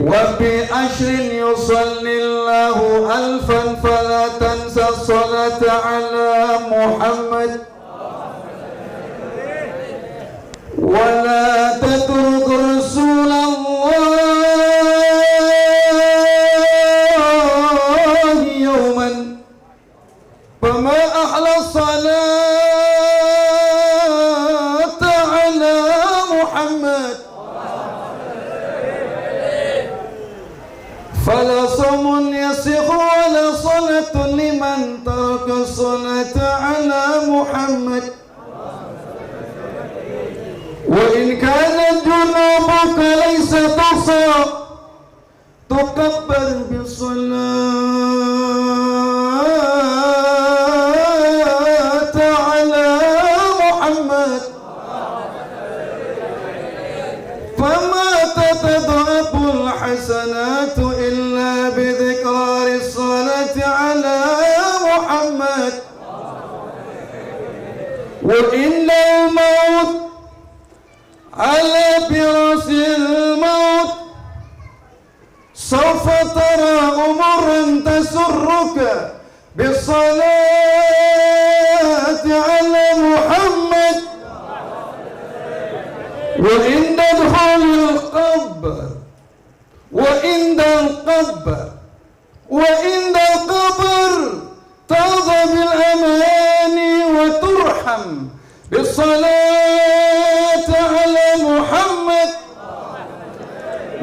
D: وفي عشر يصلي الله ألفا فلا تنسى الصلاة على محمد ولا تترك رسول الله يوما فما أحلى الصلاة على محمد فلا صوم يصح ولا صلاة لمن ترك الصلاة على محمد وإن كانت جنوبك ليس تصى تكبر بالصلاة على محمد فما تتضاعف الحسنات إلا بذكرار الصلاة على محمد وإن الموت على فراش الموت سوف ترى أمورا تسرك بالصلاة على محمد وعند دخول القبر وعند القبر ترضى بالأمان وترحم بالصلاة على محمد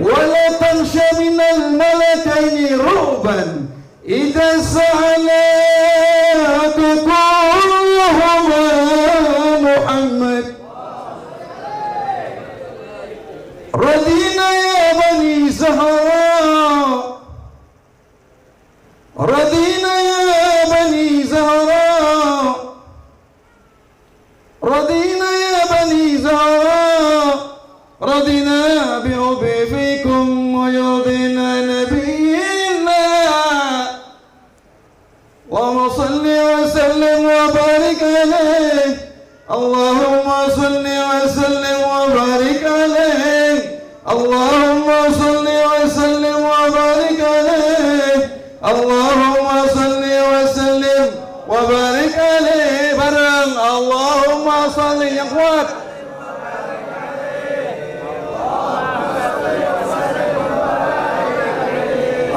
D: ولا تخشى من الملكين رعبا إذا سألك كلهما محمد رضينا يا بني زهراء رضينا يا بني زهراء رضينا يا بني زهراء رضينا بحبي فيكم ويرضينا نبينا اللهم صل وسلم وبارك عليه اللهم صل وسلم وبارك عليه اللهم صل وسلم وبارك عليه اللهم صل وسلم وبارك عليه bareng Allahumma salli yang kuat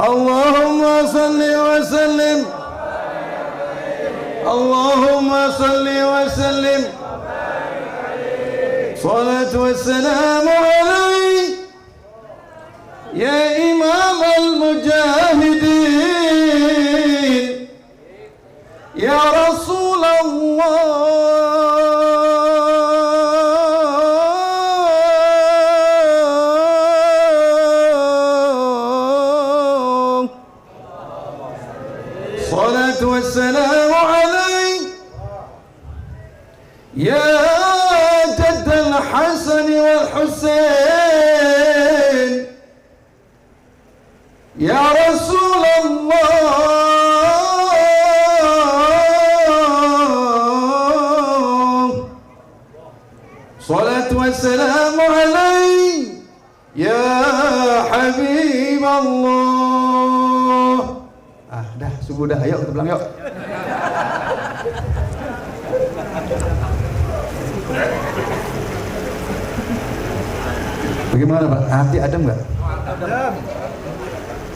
D: Allahumma salli wa sallim Allahumma salli wa sallim salatu wassalamu alayk ya imam al-mujahidin ya Rasulullah salatu wassalamu alayk ya jadd al-Hasan wal-Husain ya Rasulullah salatu wassalamu alayk ya Habib Allah. Dah subuh dah, ayo kita pulang yuk. Bagaimana Pak? Hati adem nggak? Adem.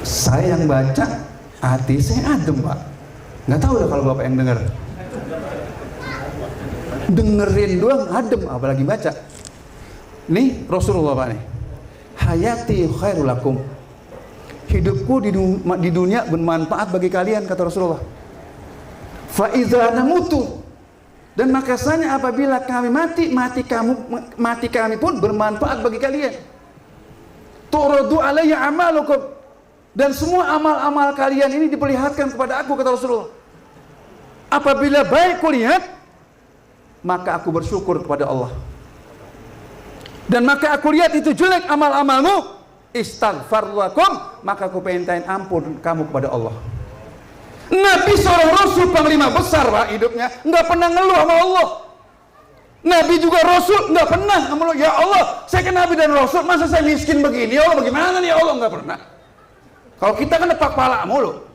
D: Saya yang baca, hati saya adem Pak. Nggak tahu dah kalau Bapak yang dengar. Dengerin doang adem, apalagi baca. Nih Rasulullah Pak nih. Hayati khairul lakum. Hidupku di dunia bermanfaat bagi kalian, kata Rasulullah. Fa idza namutu, dan makasanya apabila kami mati kami pun bermanfaat bagi kalian. Turadu alayya amalukum, dan semua amal-amal kalian ini diperlihatkan kepada aku, kata Rasulullah. Apabila baik kulihat, maka aku bersyukur kepada Allah. Dan maka aku lihat itu jelek amal-amalmu, istaghfar lakum, maka aku pengen ampun kamu kepada Allah. Nabi seorang Rasul panglima besar Pak hidupnya, nggak pernah ngeluh sama Allah. Nabi juga Rasul, nggak pernah ngeluh, ya Allah saya kan Nabi dan Rasul, masa saya miskin begini, ya Allah bagaimana nih ya Allah, nggak pernah.
C: Kalau kita kan nepak pala mulu.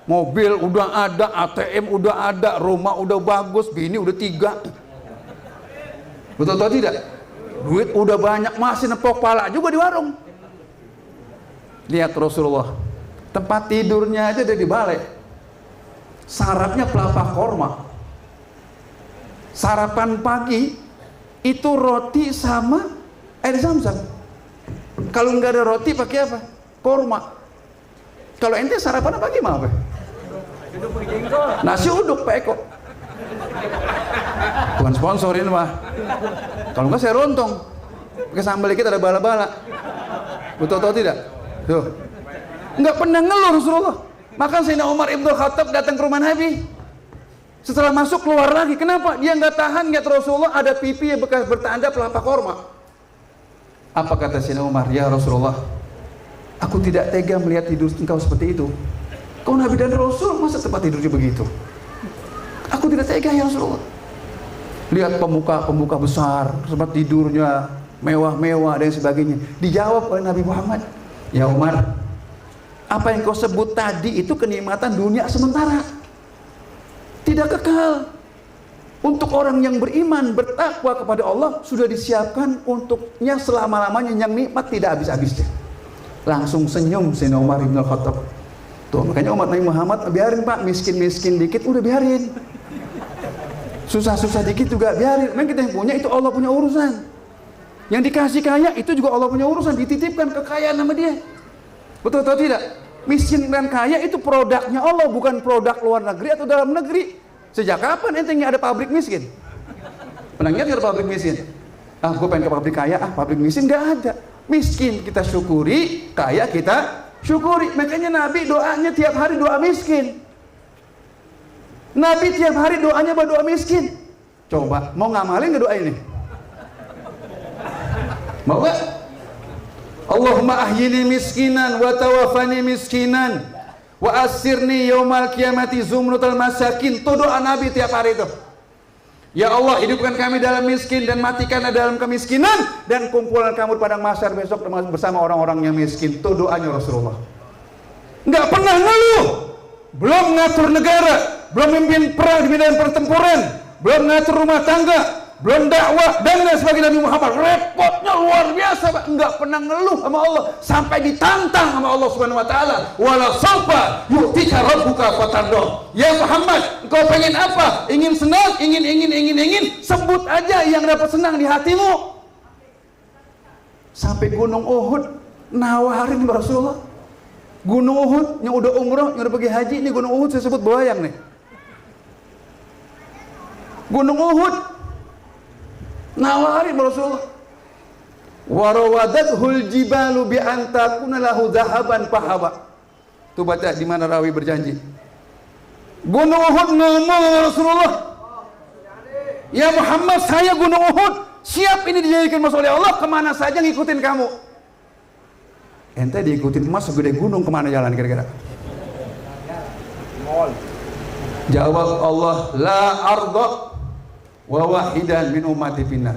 C: Mobil udah ada, ATM udah ada, rumah udah bagus, bini udah 3. Betul atau tidak? Duit udah banyak, masih nepok pala juga di warung. Lihat Rasulullah, tempat tidurnya aja ada di balai. Syaratnya pelapa korma. Sarapan pagi itu roti sama air zam-zam. Kalau nggak ada roti pakai apa? Korma. Kalau ente sarapan pagi mau apa? Nasi uduk Pak Eko. Bukan sponsor ini mah. Kalau nggak saya rontong. Pakai sambal dikit ada bala-bala. Betul atau tidak? Tuh. Nggak pernah ngeluh Rasulullah. Maka Sayyidina Umar Ibn Khattab datang ke rumah Nabi. Setelah masuk keluar lagi. Kenapa? Dia nggak tahan lihat Rasulullah ada pipi yang bekas bertanda pelapa korma. Apa kata Sayyidina Umar? Ya Rasulullah, aku tidak tega melihat tidur engkau seperti itu. Kau Nabi dan Rasul, masa tempat tidurnya begitu? Aku tidak tega ya Rasulullah. Lihat pemuka besar, tempat tidurnya mewah-mewah dan sebagainya. Dijawab oleh Nabi Muhammad, ya Umar, apa yang kau sebut tadi itu kenikmatan dunia sementara, tidak kekal. Untuk orang yang beriman, bertakwa kepada Allah sudah disiapkan untuknya selama-lamanya yang nikmat tidak habis-habisnya. Langsung senyum Sayyidina Umar Ibn Khattab. Tuh, makanya umat Nabi Muhammad biarin Pak, miskin-miskin dikit udah biarin. Susah-susah dikit juga biarin. Memang kita yang punya itu Allah punya urusan. Yang dikasih kaya itu juga Allah punya urusan, dititipkan kekayaan sama dia. Betul atau tidak? Miskin dan kaya itu produknya Allah, bukan produk luar negeri atau dalam negeri. Sejak kapan ente ada pabrik miskin? Pernah ingat ada pabrik miskin? Ah, gue pengen ke pabrik kaya, pabrik miskin nggak ada. Miskin kita syukuri, kaya kita syukuri. Makanya Nabi doanya tiap hari doa miskin. Nabi tiap hari doanya berdoa miskin. Coba, mau ngamalin nggak doa ini? Mau nggak? Allahumma ahyini miskinan wa tawafani miskinan wa asirni yaumal qiyamati zumratal masakin. Itu doa Nabi tiap hari itu. Ya Allah, hidupkan kami dalam miskin dan matikan dalam kemiskinan, dan kumpulan kamu pada mahsyar besok bersama orang-orang yang miskin. Itu doanya Rasulullah. Nggak pernah ngeluh. Belum ngatur negara, belum memimpin perang di medan pertempuran, belum ngatur rumah tangga, belum dakwah dan lain sebagainya. Nabi Muhammad repotnya luar biasa, Pak. Enggak pernah ngeluh sama Allah sampai ditantang sama Allah Subhanahu wa taala. Wala sawfa yu'tika rabbuka fatardah. Ya Muhammad, engkau pengen apa? Ingin senang, ingin, sebut aja yang dapat senang di hatimu. Sampai gunung Uhud nawarin Rasulullah. Gunung Uhud yang udah umroh, yang udah pergi haji, ini gunung Uhud saya sebut bayang nih. Gunung Uhud nawarin Rasulullah. Warawadathul jibalu bi antakuna lahu dhahaban fahaba. Tuh baca di mana rawi berjanji. Gunung Uhud ngomong Rasulullah, ya Muhammad, saya Gunung Uhud siap ini dijadikan mas oleh Allah, kemana saja ngikutin kamu. Ente diikutin emas segede gunung, kemana jalan kira-kira? Jawab Allah, la arda wa wahidan min ummati finnar.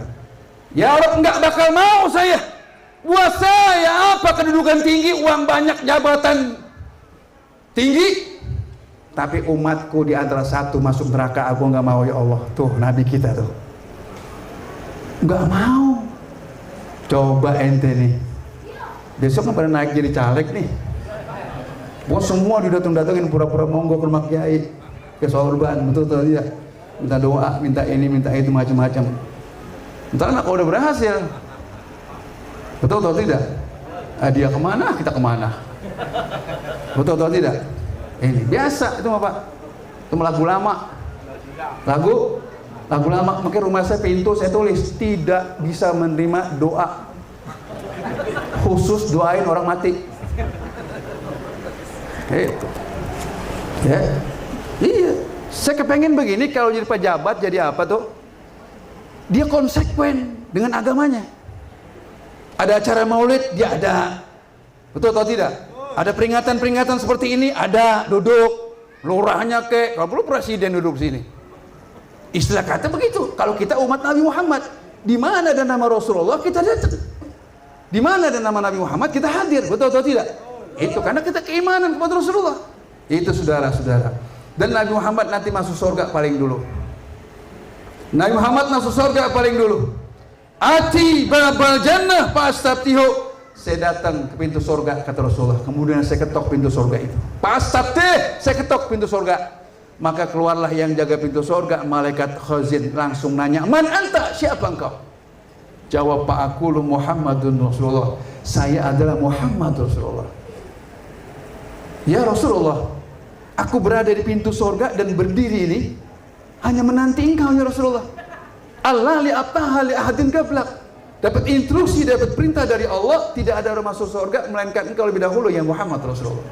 C: Ya Allah, enggak bakal mau saya. Buat saya apa kedudukan tinggi, uang banyak, jabatan tinggi, tapi umatku di antara satu masuk neraka, aku enggak mau ya Allah. Tuh Nabi kita tuh enggak mau. Coba ente nih, besok kan pada naik jadi caleg nih. Bos semua didatang-datangin pura-pura monggo ke rumah kiai, ke sorban, betul atau tidak? Minta doa, minta ini, minta itu, macam-macam. Entar anak udah berhasil, betul atau tidak? Dia kemana, kita kemana? Betul atau tidak? Ini biasa itu Pak. Itu lagu lama. Lagu lama. Makanya rumah saya pintu saya tulis tidak bisa menerima doa. Khusus doain orang mati. Itu. Ya. Iya. Saya kepengen begini, kalau jadi pejabat jadi apa tuh? Dia konsekuen dengan agamanya. Ada acara maulid, dia ada. Betul atau tidak? Ada peringatan-peringatan seperti ini, ada, duduk. Lurahnya kalau perlu presiden duduk sini. Istilah kata begitu. Kalau kita umat Nabi Muhammad, di mana ada nama Rasulullah kita datang. Di mana ada nama Nabi Muhammad kita hadir. Betul atau tidak? Itu karena kita keimanan kepada Rasulullah. Itu saudara-saudara. Dan Nabi Muhammad nanti masuk surga paling dulu. Nabi Muhammad masuk surga paling dulu. Ati babal jannah fastabtihu. Saya datang ke pintu surga kata Rasulullah. Kemudian saya ketok pintu surga itu. Fastabtih, saya ketok pintu surga. Maka keluarlah yang jaga pintu surga, malaikat khazin langsung nanya, "Man anta? Siapa engkau?" Jawab, "Pak aqulu Muhammadun Rasulullah." Saya adalah Muhammad Rasulullah. Ya Rasulullah, aku berada di pintu surga dan berdiri ini hanya menanti engkau ya Rasulullah. Allah li'ataha li'ahadin qablak. Dapat instruksi, dapat perintah dari Allah, tidak ada orang masuk surga melainkan engkau lebih dahulu ya Muhammad Rasulullah.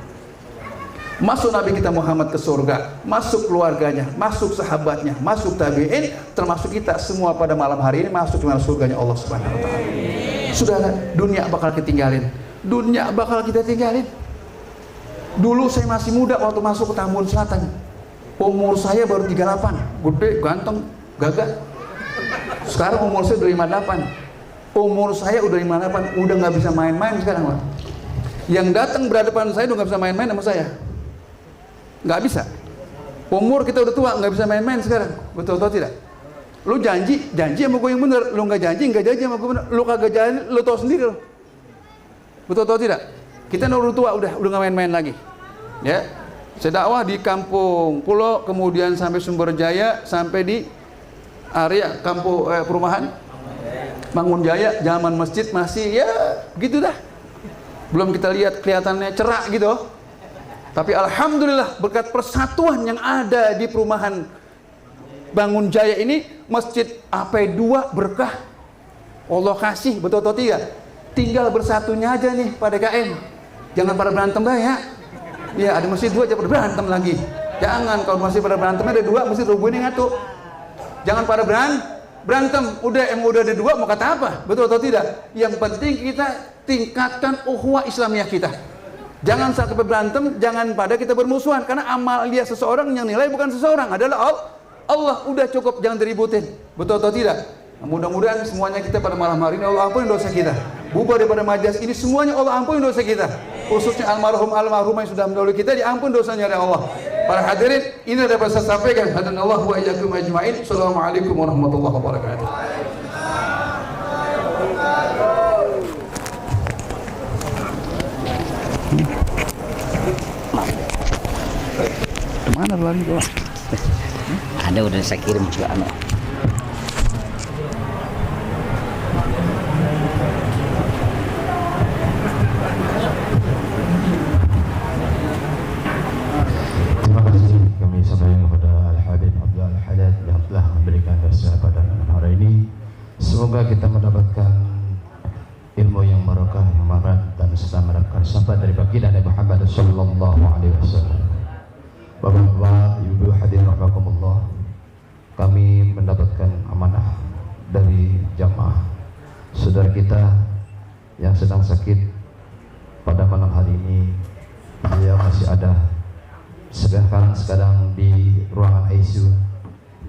C: Masuk Nabi kita Muhammad ke surga, masuk keluarganya, masuk sahabatnya, masuk tabi'in, termasuk kita semua pada malam hari ini masuk ke dalam surganya Allah Subhanahu wa taala. Saudara, dunia bakal ketinggalin. Dunia bakal kita tinggalin. Dulu saya masih muda waktu masuk ke Tambun Selatan. Umur saya baru 38, gede, ganteng, gagah. Sekarang umur saya udah 58. Umur saya udah 58, udah nggak bisa main-main sekarang, Pak. Yang datang berhadapan saya udah nggak bisa main-main sama saya. Nggak bisa. Umur kita udah tua, nggak bisa main-main sekarang. Betul atau tidak? Lu janji sama gue yang bener. Lu nggak janji sama gue bener. Lu kagak janji, lu tahu sendiri lo. Betul atau tidak? Kita udah tua, udah nggak main-main lagi. Ya, saya dakwah di Kampung Pulau, kemudian sampai Sumberjaya, sampai di area kampung perumahan Bangun Jaya, zaman masjid masih ya gitu dah. Belum kita lihat kelihatannya cerah gitu. Tapi alhamdulillah berkat persatuan yang ada di perumahan Bangun Jaya ini, masjid AP2 berkah. Allah kasih, betul atau tidak? Tinggal bersatunya aja nih pada KM. Jangan pada berantem dah ya. Ya ada masjid 2 aja pada berantem lagi. Jangan, kalau masih pada berantem ada 2 masjid rubuhin ngatu. Jangan pada berantem. Udah ada 2 mau kata apa? Betul atau tidak? Yang penting kita tingkatkan ukhuwah Islamiyah kita. Jangan sampai berantem, jangan pada kita bermusuhan, karena amal dia seseorang yang nilai bukan seseorang, adalah Allah. Udah cukup, jangan diributin. Betul atau tidak? Mudah-mudahan semuanya kita pada malam hari ini Allah ampuni dosa kita. Bubar daripada majelis ini semuanya Allah ampuni dosa kita. Khususnya almarhumah yang sudah mendahului kita, diampun dosanya oleh Allah. Para hadirin, ini dapat saya sampaikan. Hadanallahu wa iyyakum ajma'in. Assalamualaikum warahmatullahi wabarakatuh. Kemana lari doa?
A: Ada udah saya kirim ke anak.
B: Terima kasih kami sampaikan kepada Al-Habib Abdul Al-Hadad yang telah memberikan nasihat pada malam hari ini. Semoga kita mendapatkan ilmu yang barokah, yang manfaat, dan serta mendapatkan syafaat dari baginda Nabi Muhammad sallallahu alaihi wasallam. Bapak-bapak, ibu-ibu hadirin rahimakumullah, kami mendapatkan amanah dari jamaah saudara kita yang sedang sakit pada malam hari ini. Beliau masih ada sedang di ruangan ICU,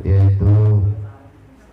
B: yaitu